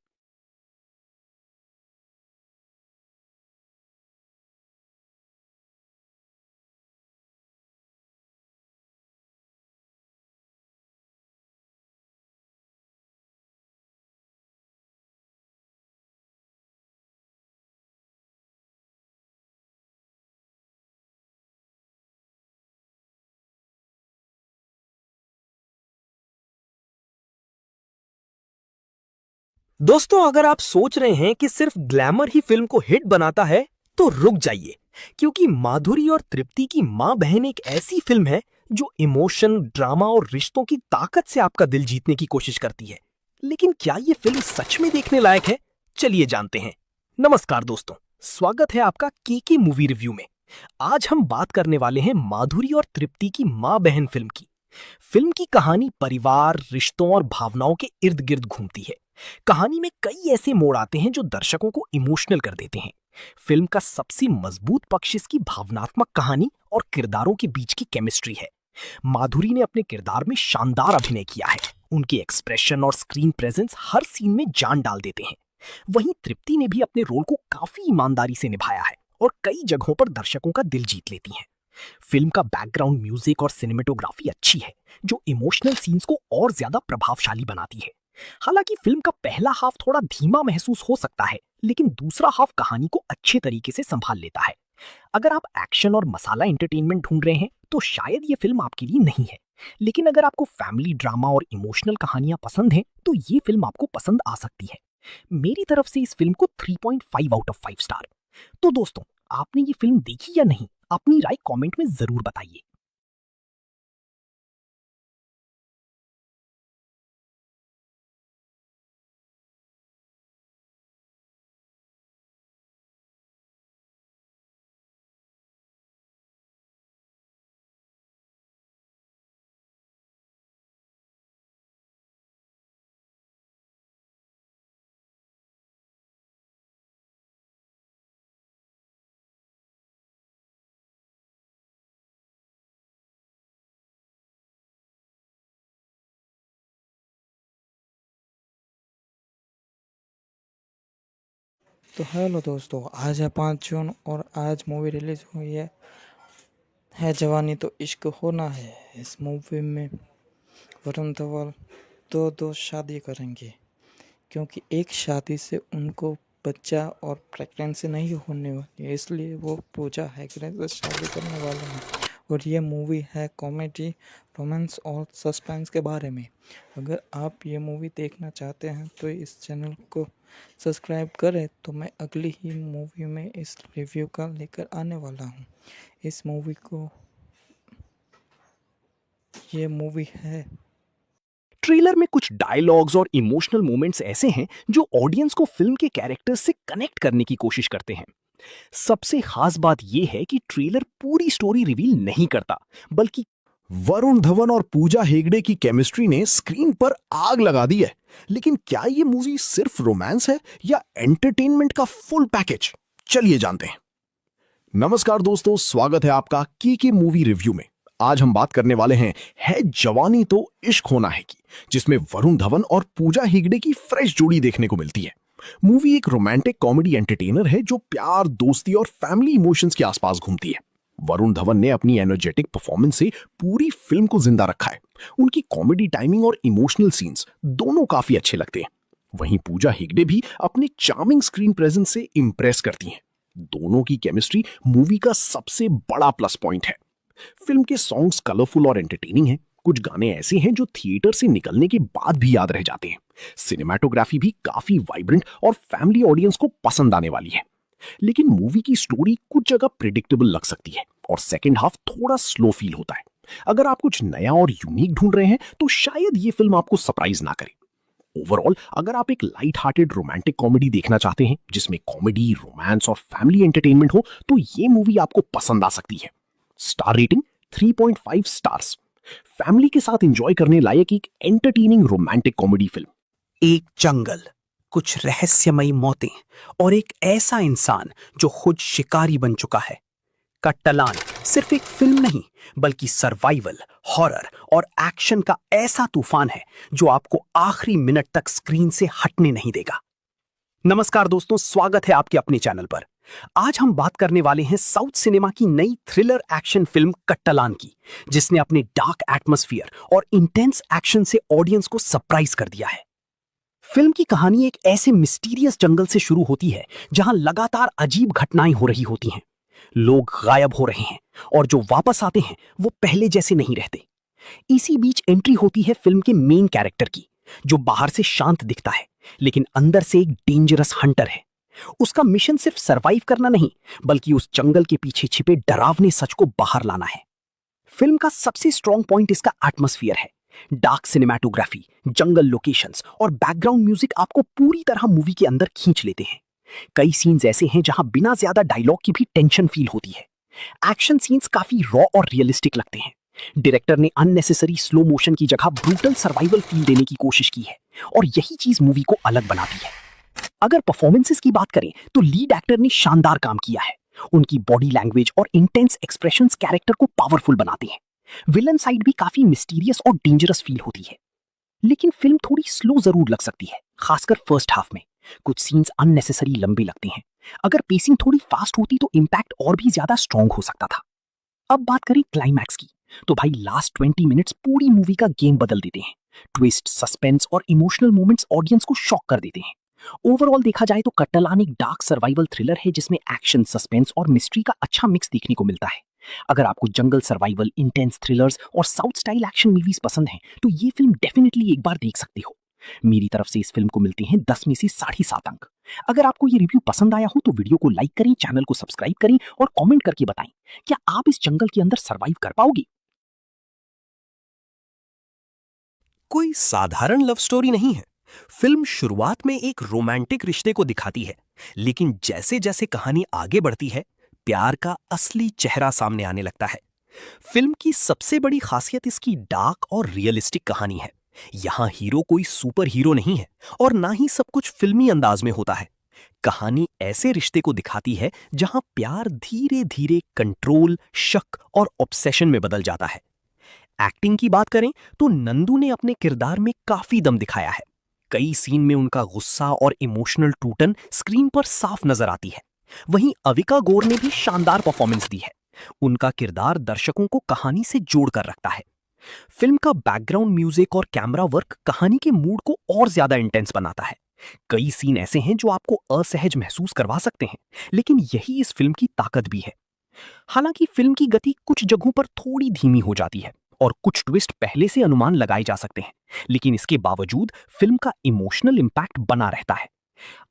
दोस्तों, अगर आप सोच रहे हैं कि सिर्फ ग्लैमर ही फिल्म को हिट बनाता है तो रुक जाइए, क्योंकि माधुरी और तृप्ति की मां बहन एक ऐसी फिल्म है जो इमोशन, ड्रामा और रिश्तों की ताकत से आपका दिल जीतने की कोशिश करती है। लेकिन क्या ये फिल्म सच में देखने लायक है? चलिए जानते हैं। नमस्कार दोस्तों, स्वागत है आपका केके मूवी रिव्यू में। आज हम बात करने वाले हैं माधुरी और तृप्ति की मां बहन फिल्म की। फिल्म की कहानी परिवार, रिश्तों और भावनाओं के इर्द गिर्द घूमती है। कहानी में कई ऐसे मोड़ आते हैं जो दर्शकों को इमोशनल कर देते हैं। फिल्म का सबसे मजबूत पक्ष इसकी भावनात्मक कहानी और किरदारों के बीच की केमिस्ट्री है। माधुरी ने अपने किरदार में शानदार अभिनय किया है। उनके एक्सप्रेशन और स्क्रीन प्रेजेंस हर सीन में जान डाल देते हैं। वहीं तृप्ति ने भी अपने रोल को काफी ईमानदारी से निभाया है और कई जगहों पर दर्शकों का दिल जीत लेती हैं। फिल्म का बैकग्राउंड म्यूजिक और सिनेमेटोग्राफी अच्छी है, जो इमोशनल सीन्स को और ज्यादा प्रभावशाली बनाती है। हालांकि फिल्म का पहला हाफ थोड़ा धीमा महसूस हो सकता है, लेकिन दूसरा हाफ कहानी को अच्छे तरीके से संभाल लेता है। अगर आप एक्शन और मसाला एंटरटेनमेंट ढूंढ रहे हैं तो शायद ये फिल्म आपके लिए नहीं है, लेकिन अगर आपको फैमिली ड्रामा और इमोशनल कहानियां पसंद हैं तो ये फिल्म आपको पसंद आ सकती है। मेरी तरफ से इस फिल्म को 3.5 आउट ऑफ 5 स्टार। तो दोस्तों, आपने ये फिल्म देखी या नहीं, अपनी राय कमेंट में जरूर बताइए। तो हेलो दोस्तों, आज है 5 जून और आज मूवी रिलीज़ हुई है जवानी तो इश्क होना है। इस मूवी में वरुण धवन दो दोस्त शादी करेंगे, क्योंकि एक शादी से उनको बच्चा और प्रेगनेंसी नहीं होने वाली है, इसलिए वो पूजा हेगड़े से शादी करने वाले हैं। और ये मूवी है कॉमेडी, रोमांस और सस्पेंस के बारे में। अगर आप ये मूवी देखना चाहते हैं तो इस चैनल को सब्सक्राइब करें, तो मैं अगली ही मूवी में इस रिव्यू का लेकर आने वाला हूँ। इस मूवी को ये मूवी है। ट्रेलर में कुछ डायलॉग्स और इमोशनल मोमेंट्स ऐसे हैं जो ऑडियंस को फिल्म के कैरेक्टर्स से कनेक्ट करने की कोशिश करते हैं। सबसे खास बात यह है कि ट्रेलर पूरी स्टोरी रिवील नहीं करता, बल्कि वरुण धवन और पूजा हेगड़े की केमिस्ट्री ने स्क्रीन पर आग लगा दी है। लेकिन क्या ये मूवी सिर्फ रोमांस है या एंटरटेनमेंट का फुल पैकेज? चलिए जानते हैं। नमस्कार दोस्तों, स्वागत है आपका की मूवी रिव्यू में। आज हम बात करने वाले हैं है जवानी तो इश्क होना है की, जिसमें वरुण धवन और पूजा हेगड़े की फ्रेश जोड़ी देखने को मिलती है। मूवी एक रोमांटिक कॉमेडी एंटरटेनर है जो प्यार, दोस्ती और फैमिली इमोशंस के आसपास घूमती है। वरुण धवन ने अपनी एनर्जेटिक परफॉर्मेंस से पूरी फिल्म को जिंदा रखा है। उनकी कॉमेडी टाइमिंग और इमोशनल सीन्स दोनों काफी अच्छे लगते हैं। वहीं पूजा हेगड़े भी अपने चार्मिंग स्क्रीन प्रेजेंस से इंप्रेस करती हैं। दोनों की केमिस्ट्री मूवी का सबसे बड़ा प्लस पॉइंट है। फिल्म के सॉन्ग्स कलरफुल और एंटरटेनिंग हैं। कुछ गाने ऐसे हैं जो थिएटर से निकलने के बाद भी याद रह जाते हैं। सिनेमैटोग्राफी भी काफी वाइब्रेंट और फैमिली ऑडियंस को पसंद आने वाली है। लेकिन मूवी की स्टोरी कुछ जगह प्रिडिक्टेबल लग सकती है और सेकंड हाफ थोड़ा स्लो फील होता है। अगर आप कुछ नया और यूनिक ढूंढ रहे हैं तो शायद ये फिल्म आपको सरप्राइज ना करे। ओवरऑल, अगर आप एक लाइट हार्टेड रोमांटिक कॉमेडी देखना चाहते हैं जिसमें कॉमेडी, रोमांस और फैमिली एंटरटेनमेंट हो, तो ये मूवी आपको पसंद आ सकती है। Star rating 3.5 stars. फैमिली के साथ एंजॉय करने लायक एक एंटरटेनिंग रोमांटिक कॉमेडी फिल्म। एक जंगल, कुछ रहस्यमयी मौतें और एक ऐसा इंसान जो खुद शिकारी बन चुका है। कट्टलान सिर्फ एक फिल्म नहीं, बल्कि सर्वाइवल, हॉरर और एक्शन का ऐसा तूफान है जो आपको आखिरी मिनट तक स्क्रीन से हटने नहीं देगा। नमस्कार दोस्तों, स्वागत है आपके अपने चैनल पर। आज हम बात करने वाले हैं साउथ सिनेमा की नई थ्रिलर एक्शन फिल्म कट्टलान की, जिसने अपने डार्क एटमॉस्फेयर और इंटेंस एक्शन से ऑडियंस को सरप्राइज कर दिया है। फिल्म की कहानी एक ऐसे मिस्टीरियस जंगल से शुरू होती है जहां लगातार अजीब घटनाएं हो रही होती हैं। लोग गायब हो रहे हैं और जो वापस आते हैं वो पहले जैसे नहीं रहते। इसी बीच एंट्री होती है फिल्म के मेन कैरेक्टर की, जो बाहर से शांत दिखता है लेकिन अंदर से एक डेंजरस हंटर है। उसका मिशन सिर्फ सरवाइव करना नहीं, बल्कि उस जंगल के पीछे छिपे डरावने सच को बाहर लाना है। फिल्म का सबसे स्ट्रॉन्ग पॉइंट इसका एटमॉस्फेयर है। डार्क सिनेमैटोग्राफी, जंगल लोकेशंस और बैकग्राउंड म्यूजिक आपको पूरी तरह मूवी के अंदर खींच लेते हैं। कई सीन्स ऐसे हैं जहां बिना ज्यादा डायलॉग की भी टेंशन फील होती है। एक्शन सीन्स काफी रॉ और रियलिस्टिक लगते हैं। डायरेक्टर ने अननेसेसरी स्लो मोशन की जगह ब्रूटल सर्वाइवल फील देने की कोशिश की है और यही चीज मूवी को अलग बनाती है। अगर परफॉर्मेंसेस की बात करें तो लीड एक्टर ने शानदार काम किया है। उनकी बॉडी लैंग्वेज और इंटेंस एक्सप्रेशंस कैरेक्टर को पावरफुल बनाते हैं। विलन साइड भी काफी मिस्टीरियस और डेंजरस फील होती है। लेकिन फिल्म थोड़ी स्लो जरूर लग सकती है, खासकर फर्स्ट हाफ में। कुछ सीन्स अननेसेसरी लंबे लगते हैं। अगर पेसिंग थोड़ी फास्ट होती तो इम्पैक्ट और भी ज्यादा स्ट्रॉन्ग हो सकता था। अब बात करें क्लाइमैक्स की, तो भाई लास्ट 20 मिनट्स पूरी मूवी का गेम बदल देते हैं। ट्विस्ट, सस्पेंस और इमोशनल मोमेंट्स ऑडियंस को शॉक कर देते हैं। ओवरऑल देखा जाए तो कट्टालान एक डार्क सर्वाइवल थ्रिलर है जिसमें एक्शन, सस्पेंस और मिस्ट्री का अच्छा मिक्स देखने को मिलता है। अगर आपको जंगल सर्वाइवल, इंटेंस थ्रिलर्स और साउथ स्टाइल एक्शन मूवीज पसंद हैं तो ये फिल्म डेफिनेटली एक बार देख सकते हो। मेरी तरफ से इस फिल्म को मिलते हैं 10 में से 7.5 अंक। अगर आपको ये रिव्यू पसंद आया हो तो वीडियो को लाइक करें, चैनल को सब्सक्राइब करें और कमेंट करके बताएं क्या आप इस जंगल के अंदर सरवाइव कर पाओगे। कोई साधारण लव स्टोरी नहीं है। फिल्म शुरुआत में एक रोमांटिक रिश्ते को दिखाती है, लेकिन जैसे जैसे कहानी आगे बढ़ती है प्यार का असली चेहरा सामने आने लगता है। फिल्म की सबसे बड़ी खासियत इसकी डार्क और रियलिस्टिक कहानी है। यहां हीरो कोई सुपर हीरो नहीं है और ना ही सब कुछ फिल्मी अंदाज में होता है। कहानी ऐसे रिश्ते को दिखाती है जहां प्यार धीरे धीरे कंट्रोल, शक और ऑब्सेशन में बदल जाता है। एक्टिंग की बात करें तो नंदू ने अपने किरदार में काफी दम दिखाया है। कई सीन में उनका गुस्सा और इमोशनल टूटन स्क्रीन पर साफ नजर आती है। वहीं अविका गौर ने भी शानदार परफॉर्मेंस दी है। उनका किरदार दर्शकों को कहानी से जोड़कर रखता है। फिल्म का बैकग्राउंड म्यूजिक और कैमरा वर्क कहानी के मूड को और ज्यादा इंटेंस बनाता है। कई सीन ऐसे हैं जो आपको असहज महसूस करवा सकते हैं, लेकिन यही इस फिल्म की ताकत भी है। हालांकि फिल्म की गति कुछ जगहों पर थोड़ी धीमी हो जाती है और कुछ ट्विस्ट पहले से अनुमान लगाए जा सकते हैं, लेकिन इसके बावजूद फिल्म का इमोशनल इंपैक्ट बना रहता है।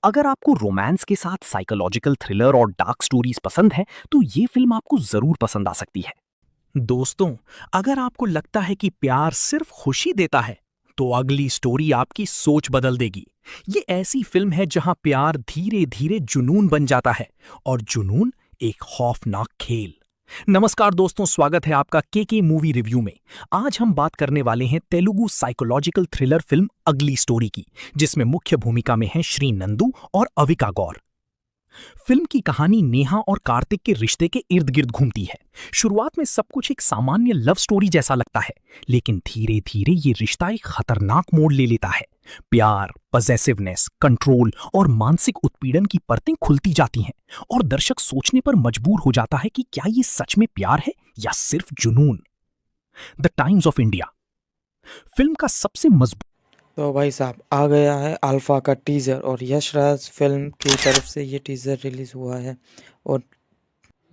अगर आपको रोमांस के साथ साइकोलॉजिकल थ्रिलर और डार्क स्टोरीज पसंद है तो ये फिल्म आपको जरूर पसंद आ सकती है। दोस्तों, अगर आपको लगता है कि प्यार सिर्फ खुशी देता है तो अगली स्टोरी आपकी सोच बदल देगी। ये ऐसी फिल्म है जहां प्यार धीरे धीरे जुनून बन जाता है और जुनून एक खौफनाक खेल। नमस्कार दोस्तों, स्वागत है आपका के मूवी रिव्यू में। आज हम बात करने वाले हैं तेलुगु साइकोलॉजिकल थ्रिलर फिल्म अगली स्टोरी की, जिसमें मुख्य भूमिका में हैं श्री नंदू और अविका गौर। फिल्म की कहानी नेहा और कार्तिक के रिश्ते के इर्द गिर्द घूमती है। शुरुआत में सब कुछ एक सामान्य लव स्टोरी जैसा लगता है, लेकिन धीरे धीरे ये रिश्ता एक खतरनाक मोड़ ले लेता है। प्यार, पजेसिवनेस, कंट्रोल और मानसिक उत्पीड़न की परतें खुलती जाती हैं और दर्शक सोचने पर मजबूर हो जाता है कि क्या ये सच में प्यार है या सिर्फ जुनून। The times of India film का सबसे मजबूत तो भाई साहब आ गया है अल्फा का टीज़र और यश राज फिल्म की तरफ से ये टीज़र रिलीज़ हुआ है। और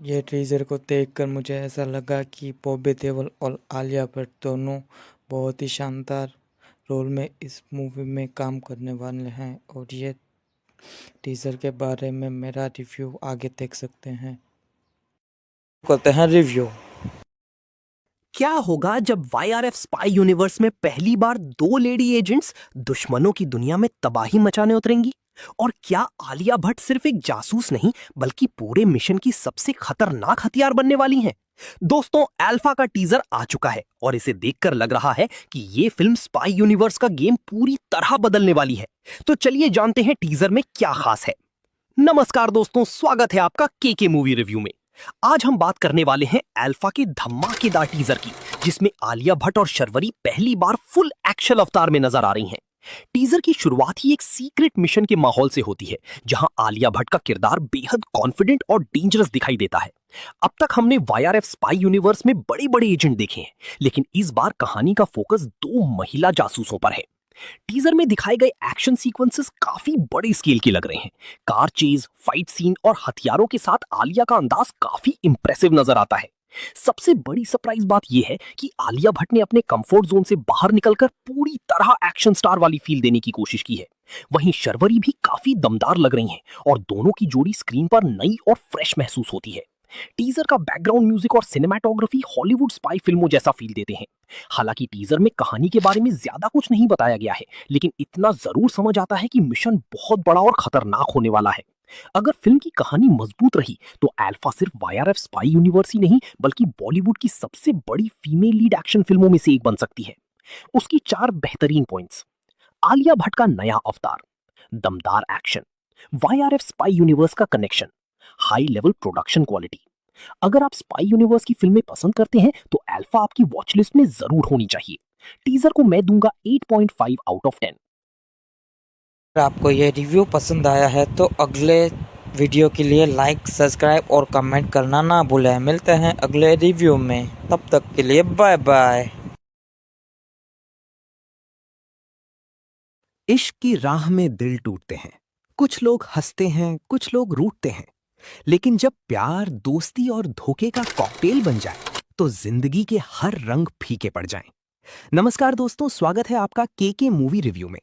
ये टीज़र को देखकर मुझे ऐसा लगा कि बॉबी देओल और आलिया भट्ट दोनों बहुत ही शानदार रोल में इस मूवी में काम करने वाले हैं। और ये टीज़र के बारे में मेरा रिव्यू आगे देख सकते हैं। करते हैं रिव्यू। क्या होगा जब वाईआरएफ स्पाई यूनिवर्स में पहली बार 2 लेडी एजेंट्स दुश्मनों की दुनिया में तबाही मचाने उतरेंगी? और क्या आलिया भट्ट सिर्फ एक जासूस नहीं बल्कि पूरे मिशन की सबसे खतरनाक हथियार बनने वाली हैं? दोस्तों, अल्फा का टीजर आ चुका है और इसे देखकर लग रहा है कि ये फिल्म स्पाई यूनिवर्स का गेम पूरी तरह बदलने वाली है। तो चलिए जानते हैं टीजर में क्या खास है। नमस्कार दोस्तों, स्वागत है आपका के मूवी रिव्यू में। आज हम बात करने वाले हैं अल्फा के धमाकेदार टीजर की, जिसमें आलिया भट्ट और शर्वरी पहली बार फुल एक्शन अवतार में नजर आ रही हैं। टीजर की शुरुआत ही एक सीक्रेट मिशन के माहौल से होती है, जहां आलिया भट्ट का किरदार बेहद कॉन्फिडेंट और डेंजरस दिखाई देता है। अब तक हमने वाईआरएफ स्पाई यूनिवर्स में बड़े बड़े एजेंट देखे हैं, लेकिन इस बार कहानी का फोकस 2 महिला जासूसों पर है। टीजर में दिखाए गए एक्शन सीक्वेंसेस काफी बड़े स्केल के लग रहे हैं। कार चेज, फाइट सीन और हथियारों के साथ आलिया का अंदाज काफी इंप्रेसिव नजर आता है। सबसे बड़ी सरप्राइज बात यह है कि आलिया भट्ट ने अपने कंफर्ट जोन से बाहर निकलकर पूरी तरह एक्शन स्टार वाली फील देने की कोशिश की है। वहीं शर्वरी भी काफी दमदार लग रही हैं और दोनों की जोड़ी स्क्रीन पर नई और फ्रेश महसूस होती है। टीजर का बैकग्राउंड म्यूजिक और सिनेमाटोग्राफी हॉलीवुड स्पाई फिल्मों जैसा फील देते हैं। हालांकि टीजर में कहानी के बारे में ज्यादा कुछ नहीं बताया गया है, लेकिन इतना जरूर समझ आता है कि मिशन बहुत बड़ा और खतरनाक होने वाला है। अगर फिल्म की कहानी मजबूत रही तो अल्फा सिर्फ वाईआरएफ स्पाई यूनिवर्स ही नहीं बल्कि बॉलीवुड की सबसे बड़ी फीमेल लीड एक्शन फिल्मों में से एक बन सकती है। उसकी 4 बेहतरीन पॉइंट्स: आलिया भट्ट का नया अवतार, दमदार एक्शन, YRF स्पाई यूनिवर्स का connection, high level production quality. अगर आप स्पाई यूनिवर्स की फिल्में पसंद करते हैं तो अल्फा आपकी वॉच लिस्ट में जरूर होनी चाहिए। टीजर को मैं दूंगा 8.5 आउट ऑफ 10। अगर आपको ये रिव्यू पसंद आया है तो अगले वीडियो के लिए लाइक, सब्सक्राइब और कमेंट करना ना भूलें। मिलते हैं अगले रिव्यू में, तब तक के लिए बाय बाय। इश्क की राह में दिल टूटते हैं, कुछ लोग हंसते हैं, कुछ लोग रूठते हैं, लेकिन जब प्यार, दोस्ती और धोखे का कॉकटेल बन जाए तो जिंदगी के हर रंग फीके पड़ जाएं। नमस्कार दोस्तों, स्वागत है आपका केके मूवी रिव्यू में।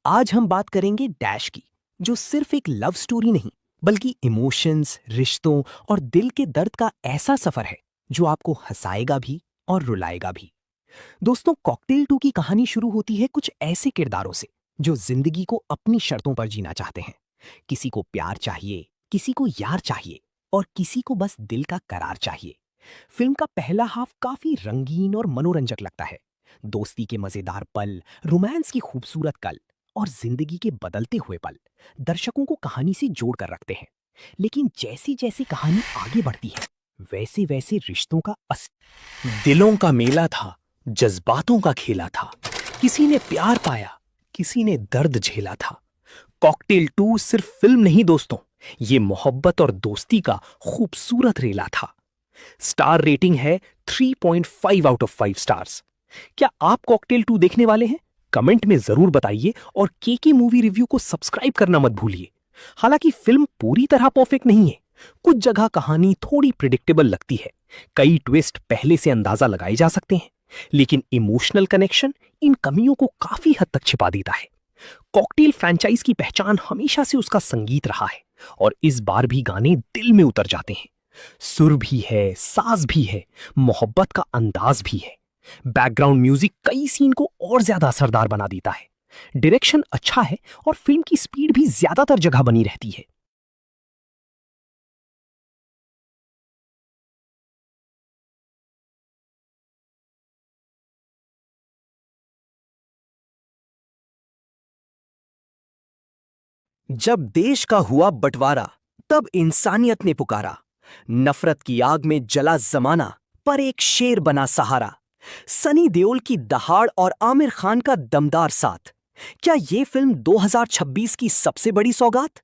आज हम बात करेंगे डैश की, जो सिर्फ एक लव स्टोरी नहीं बल्कि इमोशंस, रिश्तों और दिल के दर्द का ऐसा सफर है जो आपको हंसाएगा भी और रुलाएगा भी। दोस्तों, कॉकटेल 2 की कहानी शुरू होती है कुछ ऐसे किरदारों से जो जिंदगी को अपनी शर्तों पर जीना चाहते हैं। किसी को प्यार चाहिए, किसी को यार चाहिए और किसी को बस दिल का करार चाहिए। फिल्म का पहला हाफ काफी रंगीन और मनोरंजक लगता है। दोस्ती के मजेदार पल, रोमांस की खूबसूरत कल और जिंदगी के बदलते हुए पल दर्शकों को कहानी से जोड़ कर रखते हैं। लेकिन जैसी जैसी कहानी आगे बढ़ती है वैसे वैसे रिश्तों का दिलों का मेला था, जज्बातों का खेला था। किसी ने प्यार पाया, किसी ने दर्द झेला था। कॉकटेल 2 सिर्फ फिल्म नहीं दोस्तों, ये मोहब्बत और दोस्ती का खूबसूरत रेला था। स्टार रेटिंग है 3.5 आउट ऑफ 5 स्टार्स। क्या आप कॉकटेल 2 देखने वाले हैं? कमेंट में जरूर बताइए और केके मूवी रिव्यू को सब्सक्राइब करना मत भूलिए। हालांकि फिल्म पूरी तरह परफेक्ट नहीं है, कुछ जगह कहानी थोड़ी प्रिडिक्टेबल लगती है, कई ट्विस्ट पहले से अंदाजा लगाए जा सकते हैं, लेकिन इमोशनल कनेक्शन इन कमियों को काफी हद तक छिपा देता है। कॉकटेल फ्रैंचाइज की पहचान हमेशा से उसका संगीत रहा है और इस बार भी गाने दिल में उतर जाते हैं। सुर भी है, साज भी है, मोहब्बत का अंदाज भी है। बैकग्राउंड म्यूजिक कई सीन को और ज्यादा असरदार बना देता है। डायरेक्शन अच्छा है और फिल्म की स्पीड भी ज्यादातर जगह बनी रहती है। जब देश का हुआ बंटवारा तब इंसानियत ने पुकारा, नफरत की आग में जला जमाना पर एक शेर बना सहारा। सनी देओल की दहाड़ और आमिर खान का दमदार साथ, क्या यह फिल्म 2026 की सबसे बड़ी सौगात?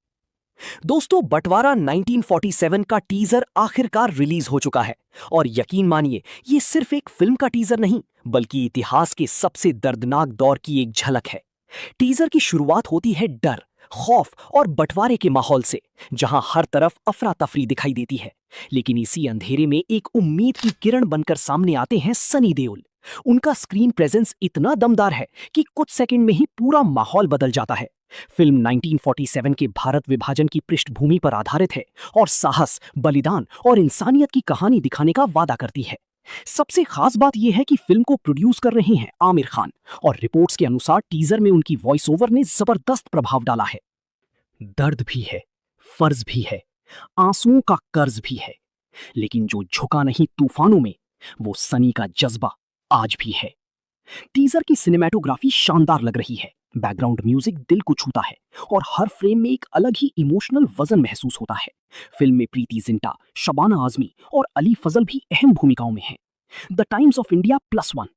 दोस्तों, बंटवारा 1947 का टीजर आखिरकार रिलीज हो चुका है और यकीन मानिए ये सिर्फ एक फिल्म का टीजर नहीं बल्कि इतिहास के सबसे दर्दनाक दौर की एक झलक है। टीजर की शुरुआत होती है डर, खौफ और बंटवारे के माहौल से, जहां हर तरफ अफरा तफरी दिखाई देती है। लेकिन इसी अंधेरे में एक उम्मीद की किरण बनकर सामने आते हैं सनी देओल। उनका स्क्रीन प्रेजेंस इतना दमदार है कि कुछ सेकंड में ही पूरा माहौल बदल जाता है। फिल्म 1947 के भारत विभाजन की पृष्ठभूमि पर आधारित है और साहस, बलिदान और इंसानियत की कहानी दिखाने का वादा करती है। सबसे खास बात यह है कि फिल्म को प्रोड्यूस कर रहे हैं आमिर खान और रिपोर्ट्स के अनुसार टीजर में उनकी वॉइस ओवर ने जबरदस्त प्रभाव डाला है। दर्द भी है, फर्ज भी है, आंसुओं का कर्ज भी है, लेकिन जो झुका नहीं तूफानों में वो सनी का जज्बा आज भी है। टीजर की सिनेमैटोग्राफी शानदार लग रही है, बैकग्राउंड म्यूजिक दिल को छूता है और हर फ्रेम में एक अलग ही इमोशनल वजन महसूस होता है। फिल्म में प्रीति जिंटा, शबाना आजमी और अली फजल भी अहम भूमिकाओं में हैं। The times of India +1,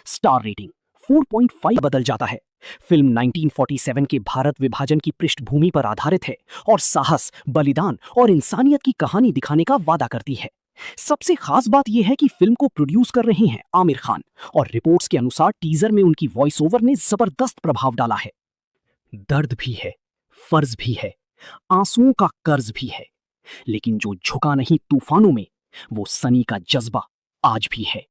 star rating 4.5 बदल जाता है। फिल्म 1947 के भारत विभाजन की पृष्ठभूमि पर आधारित है और साहस, बलिदान और इंसानियत की कहानी दिखाने का वादा करती है। सबसे खास बात यह है कि फिल्म को प्रोड्यूस कर रहे हैं आमिर खान और रिपोर्ट्स के अनुसार टीजर में उनकी वॉइस ओवर ने जबरदस्त प्रभाव डाला है। दर्द भी है, फर्ज भी है, आंसुओं का कर्ज भी है, लेकिन जो झुका नहीं तूफानों में वो सनी का जज्बा आज भी है।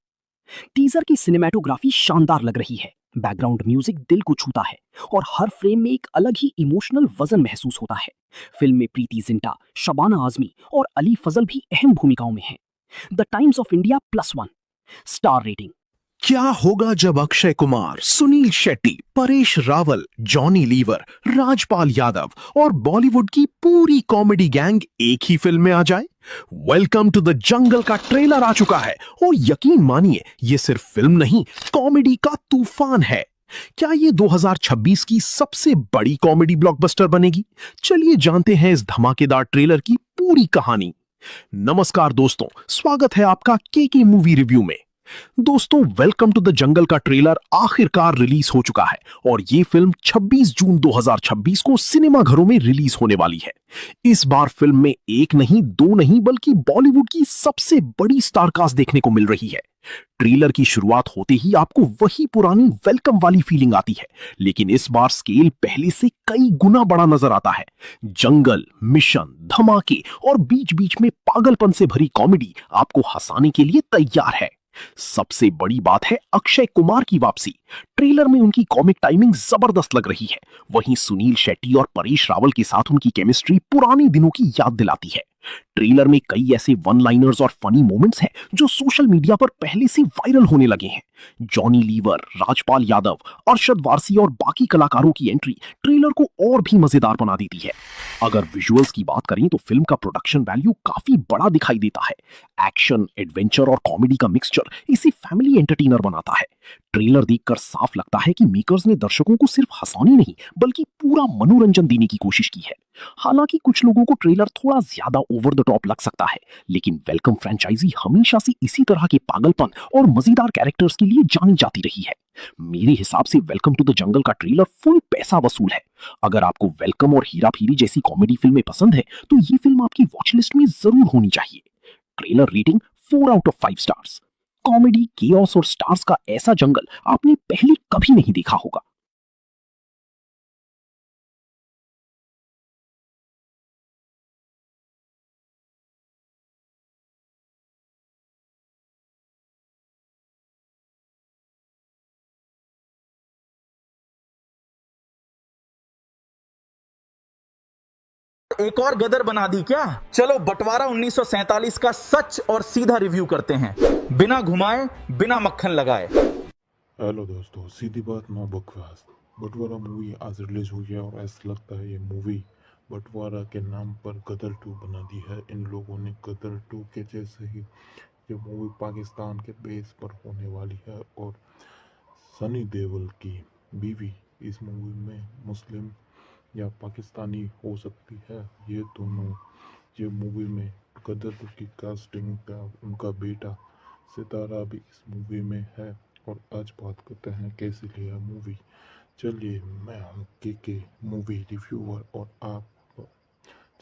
टीजर की सिनेमैटोग्राफी शानदार लग रही है, बैकग्राउंड म्यूजिक दिल को छूता है और हर फ्रेम में एक अलग ही इमोशनल वजन महसूस होता है। फिल्म में प्रीति जिंटा, शबाना आजमी और अली फजल भी अहम भूमिकाओं में हैं। The times of India +1, star rating. क्या होगा जब अक्षय कुमार, सुनील शेट्टी, परेश रावल, जॉनी लीवर, राजपाल यादव और बॉलीवुड की पूरी कॉमेडी गैंग एक ही फिल्म में आ जाए? वेलकम टू द जंगल का ट्रेलर आ चुका है और यकीन मानिए ये सिर्फ फिल्म नहीं, कॉमेडी का तूफान है। क्या ये 2026 की सबसे बड़ी कॉमेडी ब्लॉकबस्टर बनेगी? चलिए जानते हैं इस धमाकेदार ट्रेलर की पूरी कहानी। नमस्कार दोस्तों, स्वागत है आपका केके मूवी रिव्यू में। दोस्तों, वेलकम टू द जंगल का ट्रेलर आखिरकार रिलीज हो चुका है और ये फिल्म 26 जून 2026 को सिनेमा घरों में रिलीज होने वाली है। इस बार फिल्म में एक नहीं, दो नहीं, बल्कि बॉलीवुड की सबसे बड़ी स्टारकास्ट देखने को मिल रही है। ट्रेलर की शुरुआत होते ही आपको वही पुरानी वेलकम वाली फीलिंग आती है, लेकिन इस बार स्केल पहले से कई गुना बड़ा नजर आता है। जंगल, मिशन, धमाके और बीच बीच में पागलपन से भरी कॉमेडी आपको हंसाने के लिए तैयार है। सबसे बड़ी बात है अक्षय कुमार की वापसी। ट्रेलर में उनकी कॉमिक टाइमिंग जबरदस्त लग रही है। वहीं सुनील शेट्टी और परेश रावल के साथ उनकी केमिस्ट्री पुराने दिनों की याद दिलाती है। ट्रेलर में कई ऐसे वन लाइनर्स और फनी मोमेंट्स हैं जो सोशल मीडिया पर पहले से वायरल होने लगे हैं। जॉनी लीवर, राजपाल यादव, अरशद वारसी और बाकी कलाकारों की एंट्री ट्रेलर को और भी मजेदार बना देती है। अगर विजुअल्स की बात करें तो फिल्म का प्रोडक्शन वैल्यू काफी बड़ा दिखाई देता है। एक्शन, एडवेंचर और कॉमेडी का मिक्सचर इसे फैमिली एंटरटेनर बनाता है। ट्रेलर देखकर साफ लगता है कि मेकर्स ने दर्शकों को सिर्फ हंसाने नहीं बल्कि पूरा मनोरंजन देने की कोशिश की है। हालांकि कुछ लोगों को ट्रेलर थोड़ा ज्यादा ओवर द टॉप लग सकता है, लेकिन वेलकम फ्रेंचाइजी हमेशा से इसी तरह के पागलपन और मजेदार कैरेक्टर्स के लिए जानी जाती रही है। मेरे हिसाब से वेलकम टू द जंगल का ट्रेलर फुल पैसा वसूल है। अगर आपको वेलकम और हीरा फेरी जैसी कॉमेडी फिल्में पसंद है तो ये फिल्म आपकी वॉच लिस्ट में जरूर होनी चाहिए। Trailer rating 4 out of 5 stars. Comedy, chaos और स्टार्स का ऐसा जंगल आपने पहले कभी नहीं देखा होगा। एक और गदर बना दी क्या? चलो बंटवारा 1947 का सच और सीधा रिव्यू करते हैं, बिना घुमाए, बिना मक्खन लगाए। हेलो दोस्तों, सीधी बात ना बकवास। बंटवारा मूवी आज रिलीज हुई है और ऐसा लगता है ये मूवी बंटवारा के नाम पर गदर 2 बना दी है इन लोगों ने। गदर 2 के जैसे ही ये मूवी पाकिस्तान के बेस पर होने वाली है और सनी देओल की बीवी इस मूवी में मुस्लिम या पाकिस्तानी हो सकती है। ये दोनों ये मूवी में गदर 2 की कास्टिंग का उनका बेटा सितारा भी इस मूवी में है। और आज बात करते हैं कैसी लिया मूवी। चलिए, मैं हूँ के मूवी रिव्यूअर और आप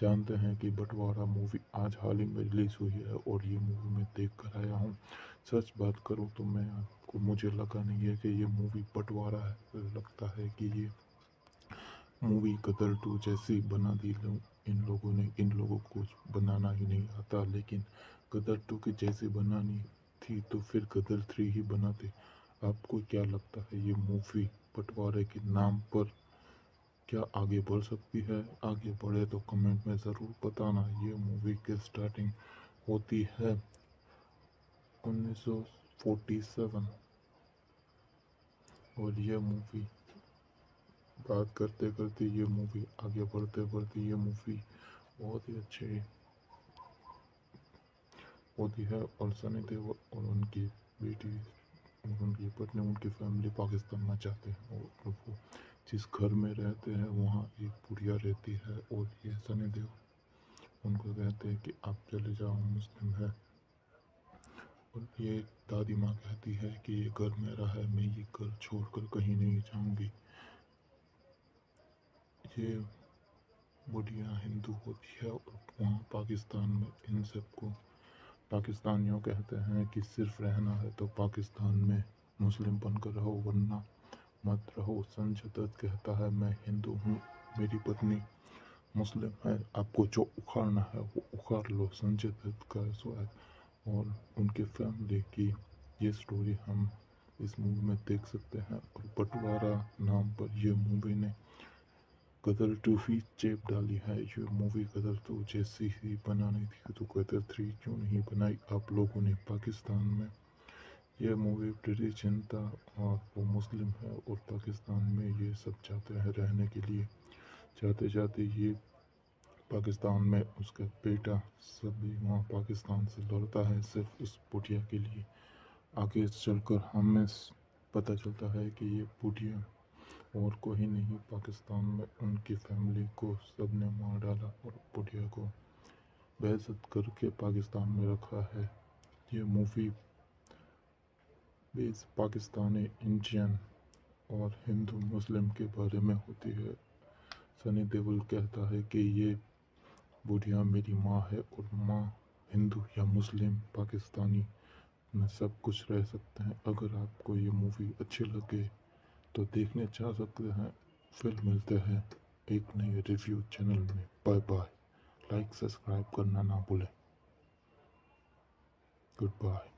जानते हैं कि बंटवारा मूवी आज हाल ही में रिलीज़ हुई है और ये मूवी मैं देख कर आया हूँ। सच बात करूँ तो मुझे लगा नहीं है कि ये मूवी बंटवारा है। लगता है कि ये मूवी गदर 2 जैसी बना दी इन लोगों ने। इन लोगों को कुछ बनाना ही नहीं आता, लेकिन गदर 2 की जैसी बनानी थी तो फिर गदर 3 ही बनाते। आपको क्या लगता है ये मूवी बंटवारे के नाम पर क्या आगे बढ़ सकती है? आगे बढ़े तो कमेंट में ज़रूर बताना। ये मूवी की स्टार्टिंग होती है 1947 और ये मूवी बात करते करते ये मूवी आगे बढ़ते बढ़ते ये मूवी बहुत ही अच्छी होती है। और सनी देओल और उनकी बेटी और उनकी पत्नी, उनकी फैमिली पाकिस्तान में जाते हैं और वो जिस घर में रहते हैं वहाँ एक बुढ़िया रहती है और ये सनी देओल उनको कहते हैं कि आप चले जाओ, मुस्लिम है। और ये दादी माँ कहती है कि ये घर मेरा है, मैं ये घर छोड़कर कहीं नहीं जाऊँगी। ये बुढ़िया हिंदू होती है और वहाँ पाकिस्तान में इन सबको पाकिस्तानियों कहते हैं कि सिर्फ रहना है तो पाकिस्तान में मुस्लिम बनकर रहो वरना मत रहो। संजय दत्त कहता है मैं हिंदू हूँ, मेरी पत्नी मुस्लिम है, आपको जो उखाड़ना है वो उखाड़ लो। संजय दत्त का स्वैग और उनकी फैमिली की ये स्टोरी हम इस मूवी में देख सकते हैं। और बंटवारा नाम पर ये मूवी ने गदर 2 ही चेप डाली है। ये मूवी गदर 2 जैसी ही बनानी थी तो गदर 3 क्यों नहीं बनाई आप लोगों ने? पाकिस्तान में ये मूवी ब्रिटिश जनता और वो मुस्लिम है और पाकिस्तान में ये सब चाहते हैं रहने के लिए। जाते जाते ये पाकिस्तान में उसका बेटा सभी वहाँ पाकिस्तान से लड़ता है सिर्फ उस बुढ़िया के लिए। आगे चलकर हमें पता चलता है कि ये बुढ़िया और कोई नहीं, पाकिस्तान में उनकी फैमिली को सबने मार डाला और बुढ़िया को बेइज्जत करके पाकिस्तान में रखा है। ये मूवी बेस पाकिस्तानी, इंडियन और हिंदू मुस्लिम के बारे में होती है। सनी देओल कहता है कि ये बुढ़िया मेरी माँ है और माँ हिंदू या मुस्लिम पाकिस्तानी में सब कुछ रह सकते हैं। अगर आपको ये मूवी अच्छी लगे तो देखने जा सकते हैं। फिर मिलते हैं एक नए रिव्यू चैनल में। Bye bye. लाइक सब्सक्राइब करना ना भूलें। Good bye.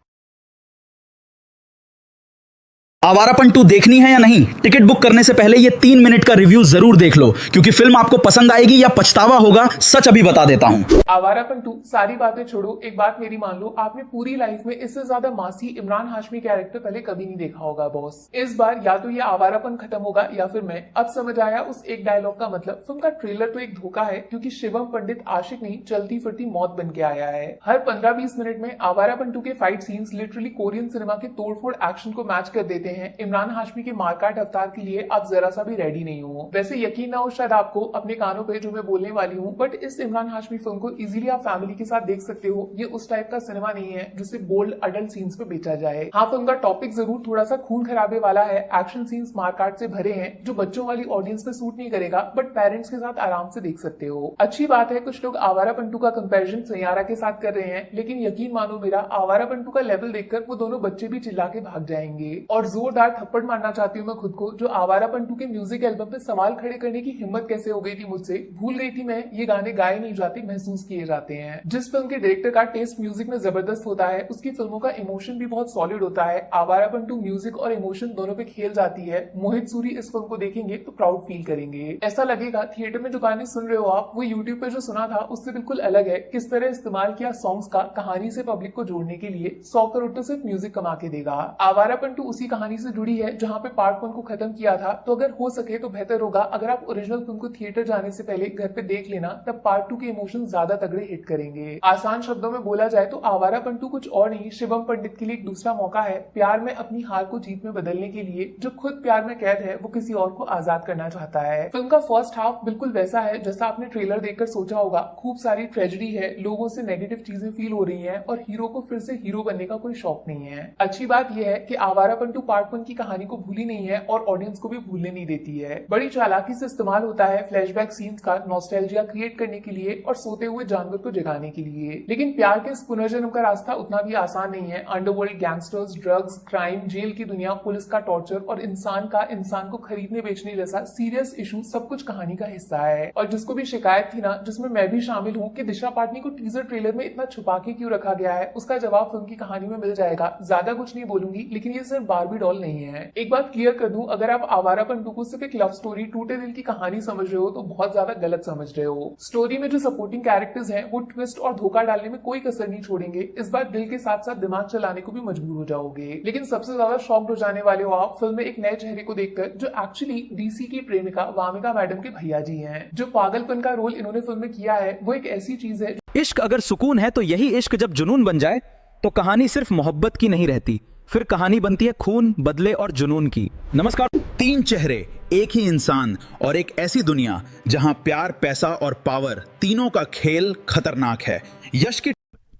आवारापन 2 देखनी है या नहीं? टिकट बुक करने से पहले ये 3 मिनट का रिव्यू जरूर देख लो, क्योंकि फिल्म आपको पसंद आएगी या पछतावा होगा, सच अभी बता देता हूँ। आवारापन 2 सारी बातें छोड़ो, एक बात मेरी मान लो, आपने पूरी लाइफ में इससे ज्यादा मासी इमरान हाशमी कैरेक्टर पहले कभी नहीं देखा होगा बॉस। इस बार या तो ये आवारापन खत्म होगा या फिर मैं। अब समझ आया उस एक डायलॉग का मतलब। फिल्म का ट्रेलर तो एक धोखा है, क्योंकि शिवम पंडित आशिक नहीं चलती फिरती मौत बन के आया है। हर 15-20 मिनट में आवारापन 2 के fight scenes literally Korean cinema के तोड़फोड़ एक्शन को मैच कर देते हैं। इमरान हाशमी के मारकाट अवतार के लिए आप जरा सा भी रेडी नहीं हो। वैसे यकीन ना हो शायद आपको अपने कानों पे जो मैं बोलने वाली हूँ, बट इस इमरान हाशमी फिल्म को इजीली आप फैमिली के साथ देख सकते हो। ये उस टाइप का सिनेमा नहीं है जिसे बोल्ड अडल्ट सीन्स पे बेचा जाए। हाँ, फिल्म का टॉपिक जरूर थोड़ा सा खून खराबे वाला है। एक्शन सीन्स मारकाट से भरे हैं जो बच्चों वाली ऑडियंस पे सूट नहीं करेगा, बट पेरेंट्स के साथ आराम से देख सकते हो। अच्छी बात है कुछ लोग आवारापन 2 का कंपैरिजन सैयारा के साथ कर रहे हैं, लेकिन यकीन मानो मेरा, आवारापन 2 का लेवल देखकर वो दोनों बच्चे भी चिल्ला के भाग जाएंगे। और जोरदार थप्पड़ मारना चाहती हूँ मैं खुद को, जो आवारापन 2 के म्यूजिक एल्बम पे सवाल खड़े करने की हिम्मत कैसे हो गई थी मुझसे। भूल गई थी मैं, ये गाने गाए नहीं जाते, महसूस किए जाते हैं। जिस फिल्म के डायरेक्टर का टेस्ट म्यूजिक में जबरदस्त होता है, उसकी फिल्मों का इमोशन भी बहुत सॉलिड होता है। आवारापन 2 म्यूजिक और इमोशन दोनों पे खेल जाती है। मोहित सूरी इस फिल्म को देखेंगे तो प्राउड फील करेंगे। ऐसा लगेगा थिएटर में जो गाने सुन रहे हो आप, वो यूट्यूब पे जो सुना था उससे बिल्कुल अलग है। किस तरह इस्तेमाल किया सॉन्ग्स का कहानी से पब्लिक को जोड़ने के लिए। 100 करोड़ तो सिर्फ म्यूजिक कमा के देगा। आवारापन 2 उसी कहानी से जुड़ी है जहाँ पे पार्ट 1 को खत्म किया था, तो अगर हो सके तो बेहतर होगा अगर आप ओरिजिनल फिल्म को थिएटर जाने से पहले घर पे देख लेना, तब पार्ट 2 के इमोशन ज्यादा तगड़े हिट करेंगे। आसान शब्दों में बोला जाए तो आवारापन 2 कुछ और नहीं, शिवम पंडित के लिए एक दूसरा मौका है प्यार में अपनी हार को जीत में बदलने के लिए। जो खुद प्यार में कैद है वो किसी और को आजाद करना चाहता है। फिल्म का फर्स्ट हाफ बिल्कुल वैसा है जैसा आपने ट्रेलर देखकर सोचा होगा। खूब सारी ट्रेजेडी है, लोगों से नेगेटिव चीजें फील हो रही है और हीरो को फिर से हीरो बनने का कोई शौक नहीं है। अच्छी बात यह है कि आवारापन 2 पार्ट 1 की कहानी को भूली नहीं है और ऑडियंस को भी भूलने नहीं देती है। बड़ी चालाकी से इस्तेमाल होता है फ्लैशबैक सीन्स का नॉस्टैल्जिया क्रिएट करने के लिए और सोते हुए जानवर को जगाने के लिए। लेकिन प्यार के इस पुनर्जन्म का रास्ता उतना भी आसान नहीं है। Underworld, gangsters, drugs, crime, jail की दुनिया, पुलिस का टॉर्चर और इंसान को खरीदने बेचने जैसा सीरियस इशू सब कुछ कहानी का हिस्सा है। और जिसको भी शिकायत थी ना, जिसमें मैं भी शामिल हूँ, कि दिशा पाटनी को टीजर ट्रेलर में इतना छुपा के क्यों रखा गया है, उसका जवाब फिल्म की कहानी में मिल जाएगा। ज्यादा कुछ नहीं बोलूंगी, लेकिन ये सिर्फ बार्बी डॉल नहीं है। एक बात क्लियर कर दूं, अगर आप आवारापन 2 को सिर्फ एक लव स्टोरी, टूटे दिल की कहानी समझ रहे हो तो बहुत ज्यादा गलत समझ रहे हो। स्टोरी में जो सपोर्टिंग कैरेक्टर्स हैं वो ट्विस्ट और धोखा डालने में कोई कसर नहीं छोड़ेंगे। इस बार दिल के साथ साथ दिमाग चलाने को भी मजबूर हो जाओगे। लेकिन सबसे ज्यादा शॉक्ड हो जाने वाले हो आप फिल्म में एक नए चेहरे को देखकर, जो एक्चुअली डीसी की प्रेमिका वामिका मैडम के भैया जी हैं। जो पागलपन का रोल इन्होंने फिल्म में किया है वो एक ऐसी चीज है। इश्क अगर सुकून है तो यही इश्क जब जुनून बन जाए तो कहानी सिर्फ मोहब्बत की नहीं रहती, फिर कहानी बनती है खून, बदले और जुनून की। नमस्कार। 3 चेहरे, एक ही इंसान और एक ऐसी दुनिया जहां प्यार, पैसा और पावर तीनों का खेल खतरनाक है। यश की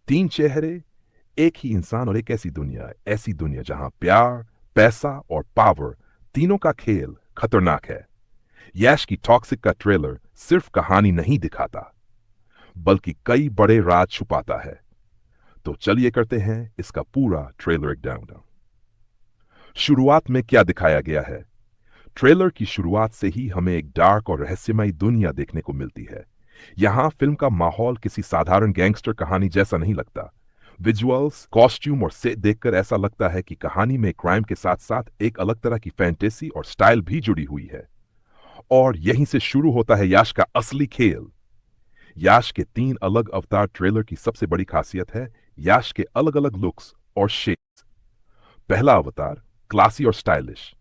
3 चेहरे, एक ही इंसान और एक ऐसी दुनिया जहां प्यार, पैसा और पावर तीनों का खेल खतरनाक है। यश की टॉक्सिक का ट्रेलर सिर्फ कहानी नहीं दिखाता, बल्कि कई बड़े राज छुपाता है। तो चलिए करते हैं इसका पूरा ट्रेलर एक डाउन। शुरुआत में क्या दिखाया गया है? ट्रेलर की शुरुआत से ही हमें एक डार्क और रहस्यमयी दुनिया देखने को मिलती है। यहां फिल्म का माहौल किसी साधारण गैंगस्टर कहानी जैसा नहीं लगता। विजुअल्स, कॉस्ट्यूम और सेट देखकर ऐसा लगता है कि कहानी में क्राइम के साथ साथ एक अलग तरह की फैंटेसी और स्टाइल भी जुड़ी हुई है। और यहीं से शुरू होता है याश का असली खेल। याश के 3 अलग अवतार ट्रेलर की सबसे बड़ी खासियत है याश के अलग अलग लुक्स और शेड्स। पहला अवतार क्लासी और स्टाइलिश।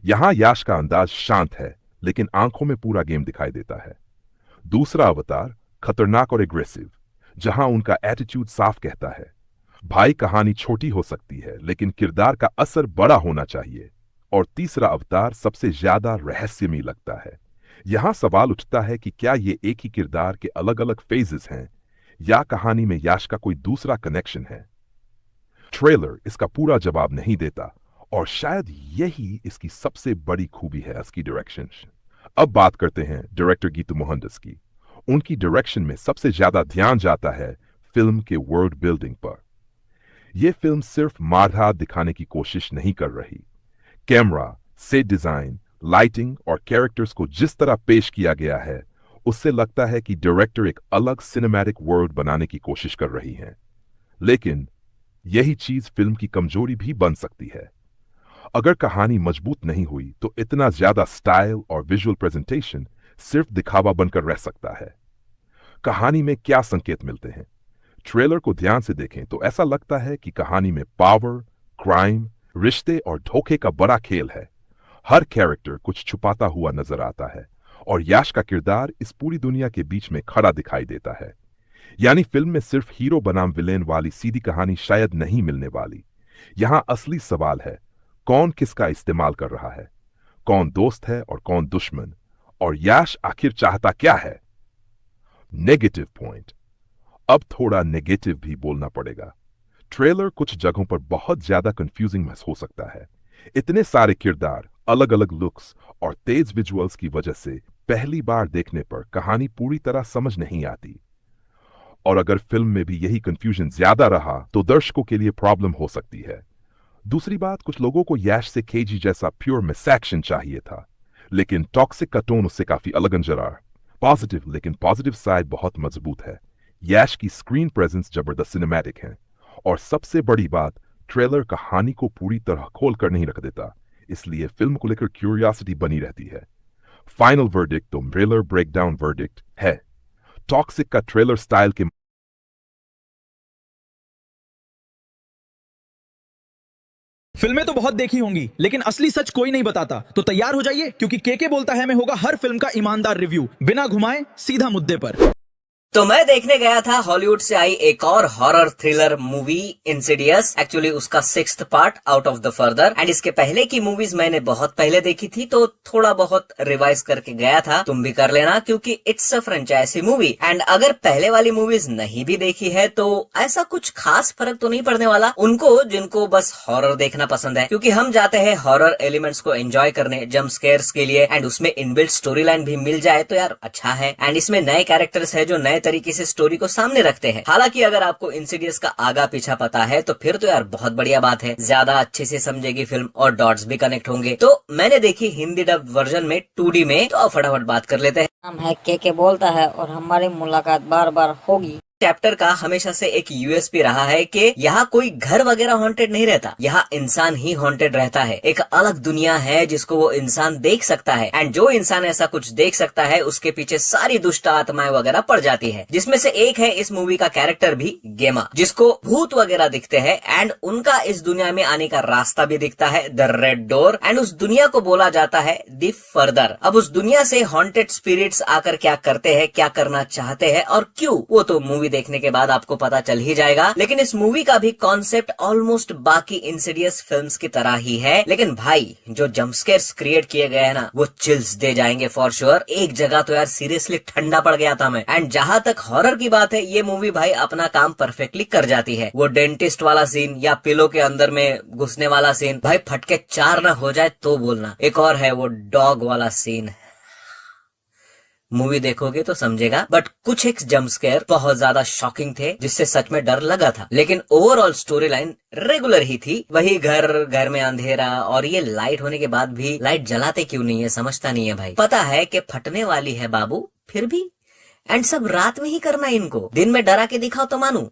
यहां याश का अंदाज शांत है, लेकिन आंखों में पूरा गेम दिखाई देता है। दूसरा अवतार खतरनाक और एग्रेसिव, जहां उनका एटीट्यूड साफ कहता है भाई कहानी छोटी हो सकती है, लेकिन किरदार का असर बड़ा होना चाहिए। और तीसरा अवतार सबसे ज्यादा रहस्यमयी लगता है। यहां सवाल उठता है कि क्या ये एक ही किरदार के अलग अलग फेजेस हैं या कहानी में याश का कोई दूसरा कनेक्शन है। ट्रेलर इसका पूरा जवाब नहीं देता और शायद यही इसकी सबसे बड़ी खूबी है, इसकी डायरेक्शन। अब बात करते हैं डायरेक्टर गीतू मोहंदस की। उनकी डायरेक्शन में सबसे ज्यादा ध्यान जाता है फिल्म के वर्ल्ड बिल्डिंग पर। यह फिल्म सिर्फ मारधाड़ दिखाने की कोशिश नहीं कर रही। कैमरा, सेट डिजाइन, लाइटिंग और कैरेक्टर्स को जिस तरह पेश किया गया है उससे लगता है कि डायरेक्टर एक अलग सिनेमैटिक वर्ल्ड बनाने की कोशिश कर रही हैं। लेकिन यही चीज फिल्म की कमजोरी भी बन सकती है। अगर कहानी मजबूत नहीं हुई तो इतना ज्यादा स्टाइल और विजुअल प्रेजेंटेशन सिर्फ दिखावा बनकर रह सकता है। कहानी में क्या संकेत मिलते हैं? ट्रेलर को ध्यान से देखें तो ऐसा लगता है कि कहानी में पावर, क्राइम, रिश्ते और धोखे का बड़ा खेल है। हर कैरेक्टर कुछ छुपाता हुआ नजर आता है और याश का किरदार इस पूरी दुनिया के बीच में खड़ा दिखाई देता है। यानी फिल्म में सिर्फ हीरो बनाम विलेन वाली सीधी कहानी शायद नहीं मिलने वाली। यहां असली सवाल है, कौन किसका इस्तेमाल कर रहा है, कौन दोस्त है और कौन दुश्मन, और याश आखिर चाहता क्या है। नेगेटिव पॉइंट, अब थोड़ा नेगेटिव भी बोलना पड़ेगा। ट्रेलर कुछ जगहों पर बहुत ज्यादा कंफ्यूजिंग हो सकता है। इतने सारे किरदार, अलग अलग लुक्स और तेज विजुअल्स की वजह से पहली बार देखने पर कहानी पूरी तरह समझ नहीं आती। और अगर फिल्म में भी यही कंफ्यूजन ज्यादा रहा तो दर्शकों के लिए प्रॉब्लम हो सकती है। दूसरी बात, कुछ लोगों को यश से केजी जैसा प्योर मिस एक्शन चाहिए था, लेकिन टॉक्सिक का टोन उससे काफी अलग नजर आया। पॉजिटिव, लेकिन पॉजिटिव साइड बहुत मजबूत है। यश की स्क्रीन प्रेजेंस जबरदस्त सिनेमैटिक है और सबसे बड़ी बात, ट्रेलर कहानी को पूरी तरह खोल कर नहीं रख देता, इसलिए फिल्म को लेकर क्यूरियोसिटी बनी रहती है। फाइनल वर्डिक्ट तो ट्रेलर ब्रेकडाउन वर्डिक्ट है। टॉक्सिक का ट्रेलर स्टाइल के फिल्में तो बहुत देखी होंगी लेकिन असली सच कोई नहीं बताता, तो तैयार हो जाइए क्योंकि केके बोलता है में होगा हर फिल्म का ईमानदार रिव्यू, बिना घुमाए सीधा मुद्दे पर। तो मैं देखने गया था हॉलीवुड से आई एक और horror thriller movie Insidious, actually उसका 6th part out of the further. And इसके पहले की मूवीज मैंने बहुत पहले देखी थी तो थोड़ा बहुत रिवाइज करके गया था, तुम भी कर लेना क्योंकि it's a franchise movie. And अगर पहले वाली मूवीज नहीं भी देखी है तो ऐसा कुछ खास फर्क तो नहीं पड़ने वाला उनको जिनको बस हॉरर देखना पसंद है, क्योंकि हम जाते हैं हॉरर एलिमेंट्स को एंजॉय करने, जंप स्केयर्स के लिए, एंड उसमें इनबिल्ट स्टोरी लाइन भी मिल जाए तो यार अच्छा है। एंड इसमें नए कैरेक्टर्स है जो नए तरीके से स्टोरी को सामने रखते हैं। हालांकि अगर आपको इंसिडियस का आगा पीछा पता है तो फिर तो यार बहुत बढ़िया बात है, ज्यादा अच्छे से समझेगी फिल्म और डॉट्स भी कनेक्ट होंगे। तो मैंने देखी हिंदी डब वर्जन में 2D में, तो फटाफट बात कर लेते हैं। नाम है के बोलता है और हमारी मुलाकात बार बार होगी। चैप्टर का हमेशा से एक यूएसपी रहा है कि यहाँ कोई घर वगैरह हॉन्टेड नहीं रहता, यहाँ इंसान ही हॉन्टेड रहता है। एक अलग दुनिया है जिसको वो इंसान देख सकता है, एंड जो इंसान ऐसा कुछ देख सकता है उसके पीछे सारी दुष्ट आत्माएं वगैरह पड़ जाती है, जिसमें से एक है इस मूवी का कैरेक्टर भी गेमा, जिसको भूत वगैरह दिखते हैं एंड उनका इस दुनिया में आने का रास्ता भी दिखता है, द रेड डोर, एंड उस दुनिया को बोला जाता है द फर्दर। अब उस दुनिया से हॉन्टेड स्पिरिट्स आकर क्या करते हैं, क्या करना चाहते हैं और क्यों, वो तो मूवी देखने के बाद आपको पता चल ही जाएगा। लेकिन इस मूवी का भी कॉन्सेप्ट ऑलमोस्ट बाकी इंसिडियस फिल्म्स की तरह ही है, लेकिन भाई जो जंप स्केयर्स क्रिएट किए गए हैं ना वो चिल्स दे जाएंगे फॉर श्योर। एक जगह तो यार सीरियसली ठंडा पड़ गया था मैं। एंड जहां तक हॉरर की बात है, ये मूवी भाई अपना काम परफेक्टली कर जाती है। वो डेंटिस्ट वाला सीन या पिलो के अंदर में घुसने वाला सीन, भाई फटके 4 ना हो जाए तो बोलना। एक और है वो डॉग वाला सीन, मूवी देखोगे तो समझेगा, बट कुछ एक जंप स्केयर बहुत ज्यादा शॉकिंग थे जिससे सच में डर लगा था। लेकिन ओवरऑल स्टोरी लाइन रेगुलर ही थी, वही घर में अंधेरा, और ये लाइट होने के बाद भी लाइट जलाते क्यों नहीं है समझता नहीं है भाई। पता है कि फटने वाली है बाबू, फिर भी एंड सब रात में ही करना इनको, दिन में डरा के दिखाओ तो मानू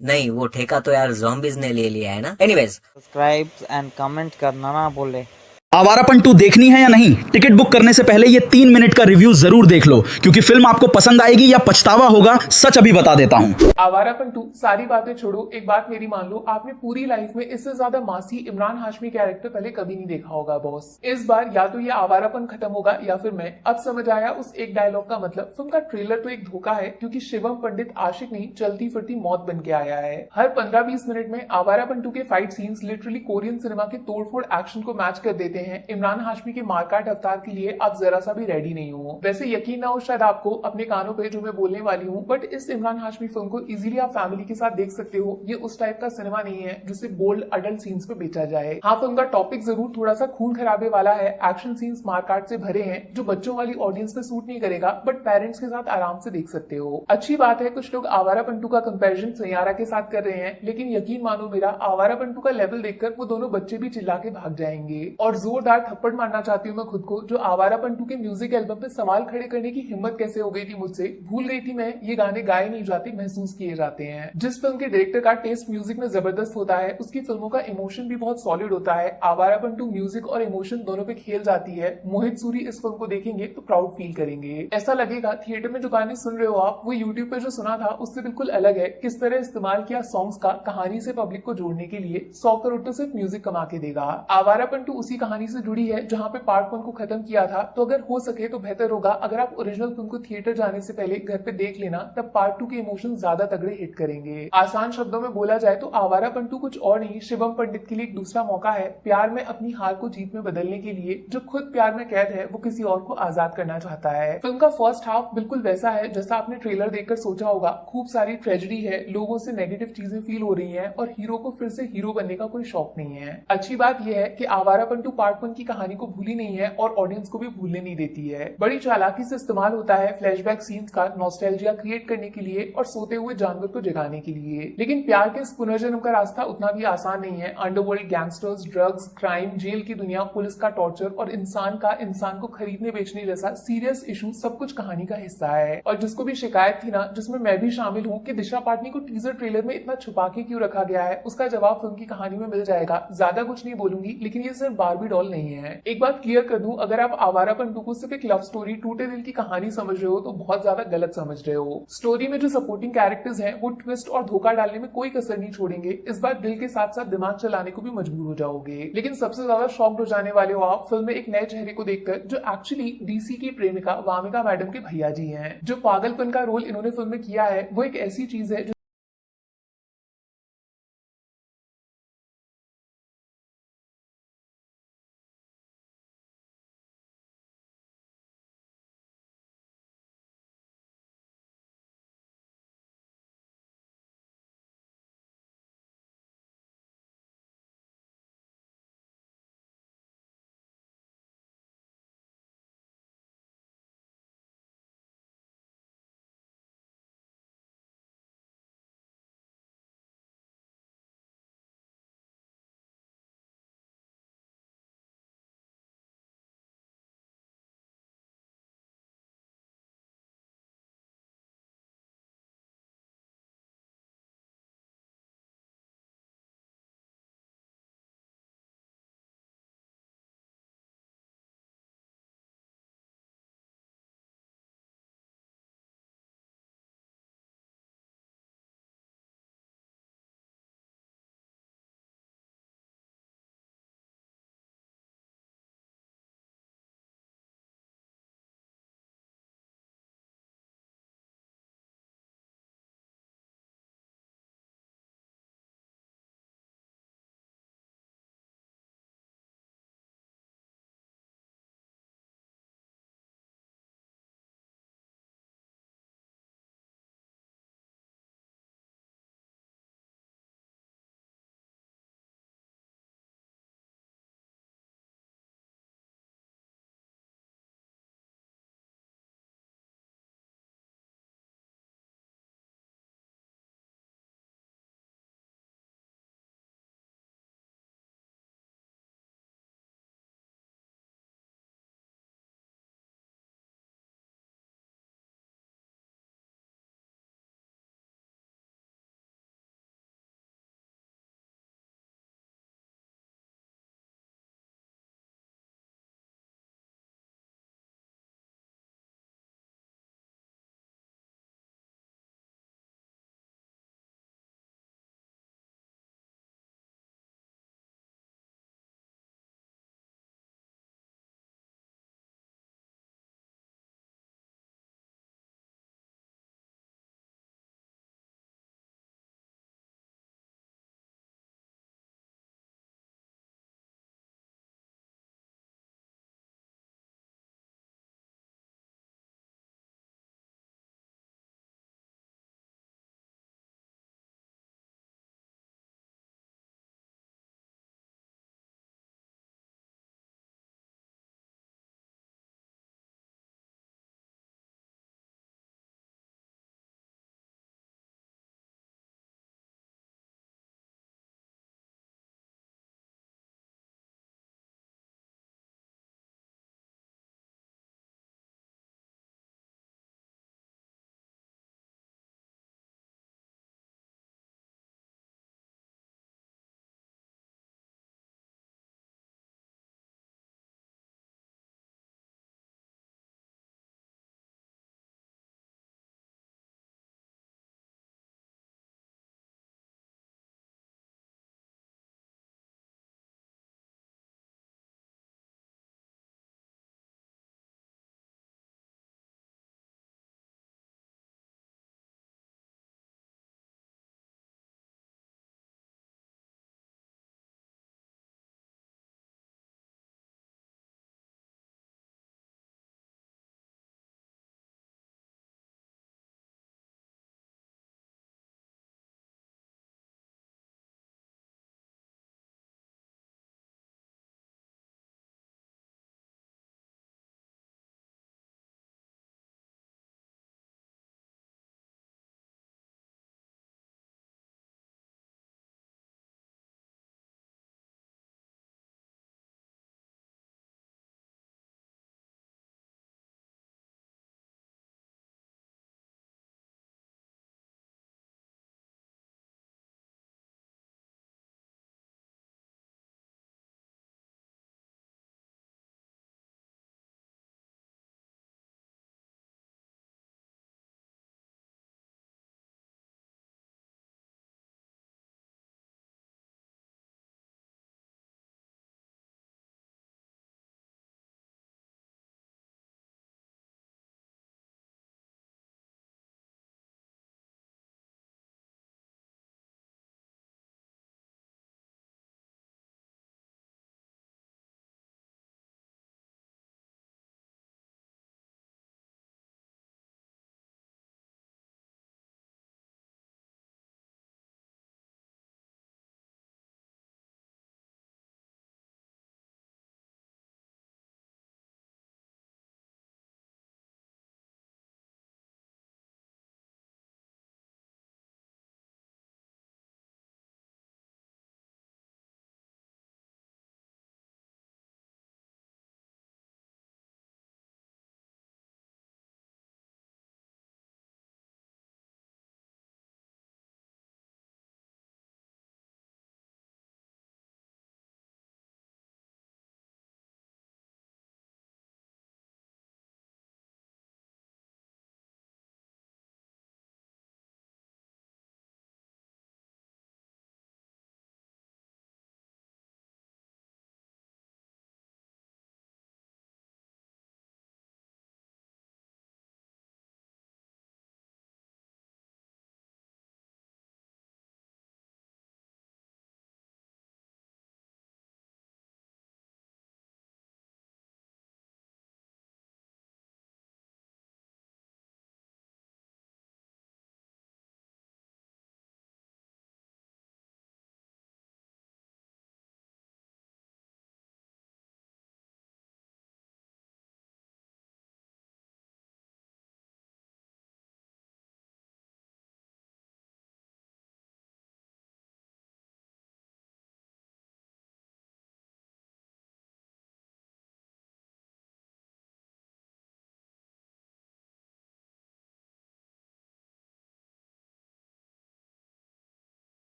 नहीं, वो ठेका तो यार ज़ॉम्बीज़ ने ले लिया है ना। एनीवेज, सब्सक्राइब एंड कमेंट करना ना भूले। आवारापन 2 देखनी है या नहीं? टिकट बुक करने से पहले ये 3 मिनट का रिव्यू जरूर देख लो, क्योंकि फिल्म आपको पसंद आएगी या पछतावा होगा, सच अभी बता देता हूँ। आवारापन 2 सारी बातें छोड़ो, एक बात मेरी मान लो, आपने पूरी लाइफ में इससे ज्यादा मासी इमरान हाशमी कैरेक्टर पहले कभी नहीं देखा होगा बॉस। इस बार या तो ये आवारापन खत्म होगा या फिर मैं। अब समझ आया उस एक डायलॉग का मतलब। फिल्म का ट्रेलर तो एक धोखा है, क्योंकि शिवम पंडित आशिक नहीं चलती फिरती मौत बन के आया है। हर 15-20 मिनट में आवारापन 2 के fight scenes literally Korean cinema के तोड़फोड़ एक्शन को मैच कर देते हैं हैं, इमरान हाशमी के मारकाट अवतार के लिए आप जरा सा भी रेडी नहीं हो। वैसे यकीन ना हो शायद आपको अपने कानों पे जो मैं बोलने वाली हूँ, बट इस इमरान हाशमी फिल्म को इजीली आप फैमिली के साथ देख सकते हो। ये उस टाइप का सिनेमा नहीं है जिसे बोल्ड अडल्ट सीन्स पे बेचा जाए। हाँ, फिल्म का टॉपिक जरूर थोड़ा सा खून खराबे वाला है, एक्शन सीन्स मारकाट से भरे हैं जो बच्चों वाली ऑडियंस पे सूट नहीं करेगा, बट पेरेंट्स के साथ आराम से देख सकते हो। अच्छी बात है कुछ लोग आवारा पंटू का कंपैरिजन सैयारा के साथ कर रहे हैं, लेकिन यकीन मानो मेरा, आवारा पंटू का लेवल देखकर वो दोनों बच्चे भी चिल्ला के भाग जाएंगे। और जोरदार थप्पड़ मारना चाहती हूँ मैं खुद को, जो आवारा पंटू के म्यूजिक एल्बम पे सवाल खड़े करने की हिम्मत कैसे हो गई थी मुझसे। भूल गई थी मैं ये गाने गाए नहीं जाते, महसूस किए जाते हैं। जिस फिल्म के डायरेक्टर का टेस्ट म्यूजिक में जबरदस्त होता है उसकी फिल्मों का इमोशन भी बहुत सॉलिड होता है। आवारा पंटू म्यूजिक और इमोशन दोनों पे खेल जाती है। मोहित सूरी इस फिल्म को देखेंगे तो प्राउड फील करेंगे। ऐसा लगेगा थिएटर में जो गाने सुन रहे हो आप वो यूट्यूब पे जो सुना था उससे बिल्कुल अलग है। किस तरह इस्तेमाल किया सॉन्ग्स का कहानी से पब्लिक को जोड़ने के लिए। 100 करोड़ तो सिर्फ म्यूजिक कमा के देगा। आवारा पंटू उसी कहानी से जुड़ी है जहाँ पे पार्ट 1 को खत्म किया था, तो अगर हो सके तो बेहतर होगा अगर आप ओरिजिनल फिल्म को थिएटर जाने से पहले घर पे देख लेना, तब पार्ट 2 के इमोशन ज्यादा तगड़े हिट करेंगे। आसान शब्दों में बोला जाए तो आवारा पंटू कुछ और नहीं, शिवम पंडित के लिए एक दूसरा मौका है प्यार में अपनी हार को जीत में बदलने के लिए। जो खुद प्यार में कैद है वो किसी और को आजाद करना चाहता है। फिल्म का फर्स्ट हाफ बिल्कुल वैसा है जैसा आपने ट्रेलर देखकर सोचा होगा। खूब सारी ट्रेजेडी है, लोगों से नेगेटिव चीजें फील हो रही हैं और हीरो को फिर से हीरो बनने का कोई शौक नहीं है। अच्छी बात यह है कि आवारा पंटू पार्ट 1 की कहानी को भूली नहीं है और ऑडियंस को भी भूलने नहीं देती है। बड़ी चालाकी से इस्तेमाल होता है फ्लैशबैक सीन्स का नॉस्टैल्जिया क्रिएट करने के लिए और सोते हुए जानवर को जगाने के लिए। लेकिन प्यार के इस पुनर्जन्म का रास्ता उतना भी आसान नहीं है। Underworld, gangsters, drugs, crime, jail की दुनिया, पुलिस का टॉर्चर और इंसान को खरीदने बेचने जैसा सीरियस इशू सब कुछ कहानी का हिस्सा है। और जिसको भी शिकायत थी ना, जिसमें मैं भी शामिल हूँ, कि दिशा पाटनी को टीजर ट्रेलर में इतना छुपा के क्यों रखा गया है, उसका जवाब फिल्म की कहानी में मिल जाएगा। ज्यादा कुछ नहीं बोलूंगी, लेकिन ये सिर्फ बारबी डॉल नहीं है। एक बात क्लियर कर दूं, अगर आप आवारा पंटू को सिर्फ एक लव स्टोरी, टूटे दिल की कहानी समझ रहे हो तो बहुत ज्यादा गलत समझ रहे हो। स्टोरी में जो सपोर्टिंग कैरेक्टर्स हैं वो ट्विस्ट और धोखा डालने में कोई कसर नहीं छोड़ेंगे। इस बार दिल के साथ साथ दिमाग चलाने को भी मजबूर हो जाओगे। लेकिन सबसे ज्यादा शॉक्ड हो जाने वाले हो आप फिल्म में एक नए चेहरे को देखकर, जो एक्चुअली डीसी की प्रेमिका वामिका मैडम के भैया जी हैं। जो पागलपन का रोल इन्होंने फिल्म में किया है वो एक ऐसी चीज है जो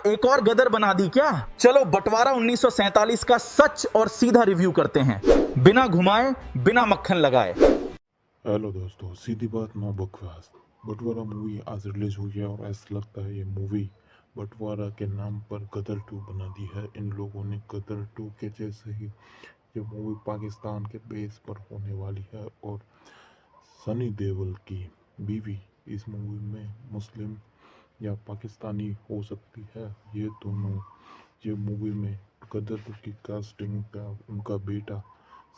एक और गदर बना दी क्या? चलो बंटवारा 1947 का सच और सीधा रिव्यू करते हैं, बिना घुमाए बिना मक्खन लगाए। हेलो दोस्तों, सीधी बात नो बकवास। बंटवारा मूवी आज रिलीज हुई है और ऐसा लगता है ये मूवी बंटवारा के नाम पर गदर 2 बना दी है इन लोगों ने। गदर 2 के जैसे ही ये मूवी पाकिस्तान के बेस पर होने वाली है और सनी देओल की बीवी इस मूवी में मुस्लिम या पाकिस्तानी हो सकती है। ये दोनों ये मूवी में गदर 2 की कास्टिंग का उनका बेटा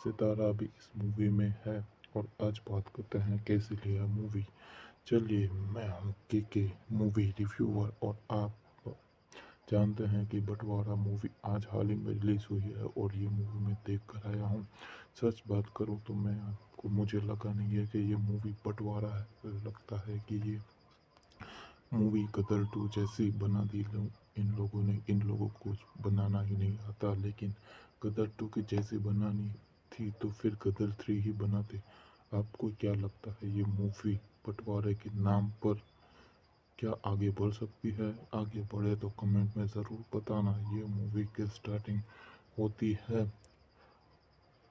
सितारा भी इस मूवी में है। और आज बात करते हैं कैसी लिया मूवी। चलिए, मैं हूँ के मूवी रिव्यूअर और आप जानते हैं कि बंटवारा मूवी आज हाल ही में रिलीज़ हुई है और ये मूवी मैं देख कर आया हूँ। सच बात करूँ तो मुझे लगा नहीं है कि ये मूवी बंटवारा है। लगता है कि ये मूवी गदर 2 जैसी बना दी इन लोगों ने। इन लोगों को कुछ बनाना ही नहीं आता, लेकिन गदर 2 की जैसी बनानी थी तो फिर गदर 3 ही बनाते। आपको क्या लगता है ये मूवी बंटवारे के नाम पर क्या आगे बढ़ सकती है? आगे बढ़े तो कमेंट में ज़रूर बताना। ये मूवी की स्टार्टिंग होती है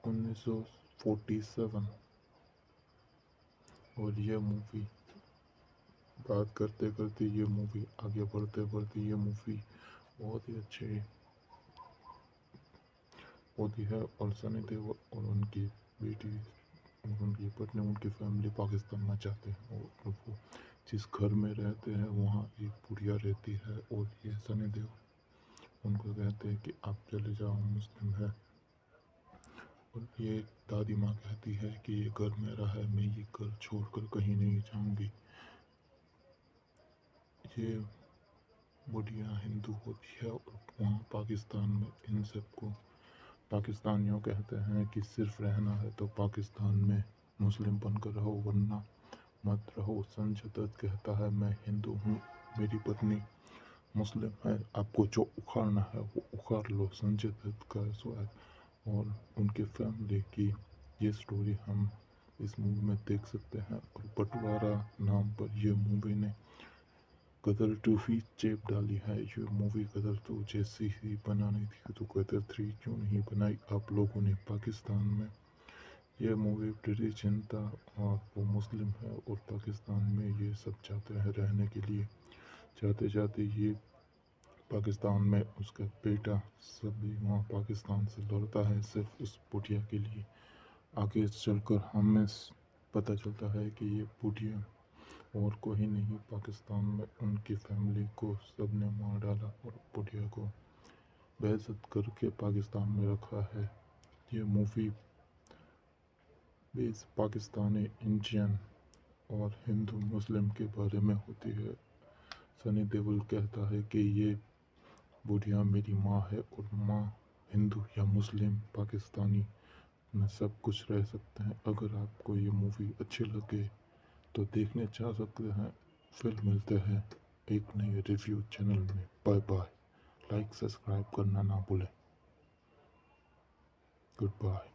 1947 और ये मूवी बात करते करते ये मूवी आगे बढ़ते बढ़ते ये मूवी बहुत ही अच्छी होती है। और सनी देओल और उनकी बेटी और उनकी पत्नी उनकी फैमिली पाकिस्तान में जाते हैं और वो जिस घर में रहते हैं वहाँ एक बुढ़िया रहती है और ये सनी देओल उनको कहते हैं कि आप चले जाओ, मुस्लिम है। और ये दादी माँ कहती है कि ये घर मेरा है, मैं ये घर छोड़कर कहीं नहीं जाऊंगी। ये बुढ़िया हिंदू होती है और वहाँ पाकिस्तान में इन सबको पाकिस्तानियों कहते हैं कि सिर्फ रहना है तो पाकिस्तान में मुस्लिम बनकर रहो वरना मत रहो। संजय दत्त कहता है मैं हिंदू हूँ, मेरी पत्नी मुस्लिम है, आपको जो उखाड़ना है वो उखाड़ लो। संजय दत्त का स्वैग और उनके फैमिली की ये स्टोरी हम इस मूवी में देख सकते हैं। और बंटवारा नाम पर ये मूवी ने गदर 2 ही चेप डाली है। ये मूवी गदर 2 जैसी ही बनानी थी तो गदर 3 क्यों नहीं बनाई आप लोगों ने पाकिस्तान में? ये मूवी ब्रिटिश जनता और वो मुस्लिम है और पाकिस्तान में ये सब चाहते हैं रहने के लिए। जाते जाते ये पाकिस्तान में उसका बेटा सभी वहाँ पाकिस्तान से लड़ता है सिर्फ उस बुढ़िया के लिए। आगे चलकर हमें पता चलता है कि ये बुढ़िया और कोई नहीं पाकिस्तान में उनकी फैमिली को सबने मार डाला और बुढ़िया को बेइज्जत करके पाकिस्तान में रखा है। ये मूवी बेस पाकिस्तानी, इंडियन और हिंदू मुस्लिम के बारे में होती है। सनी देओल कहता है कि ये बुढ़िया मेरी माँ है और माँ हिंदू या मुस्लिम पाकिस्तानी में सब कुछ रह सकते हैं। अगर आपको ये मूवी अच्छी लगे तो देखने जा सकते हैं। फिर मिलते हैं एक नए रिव्यू चैनल में। Bye bye. लाइक सब्सक्राइब करना ना भूलें। Good bye.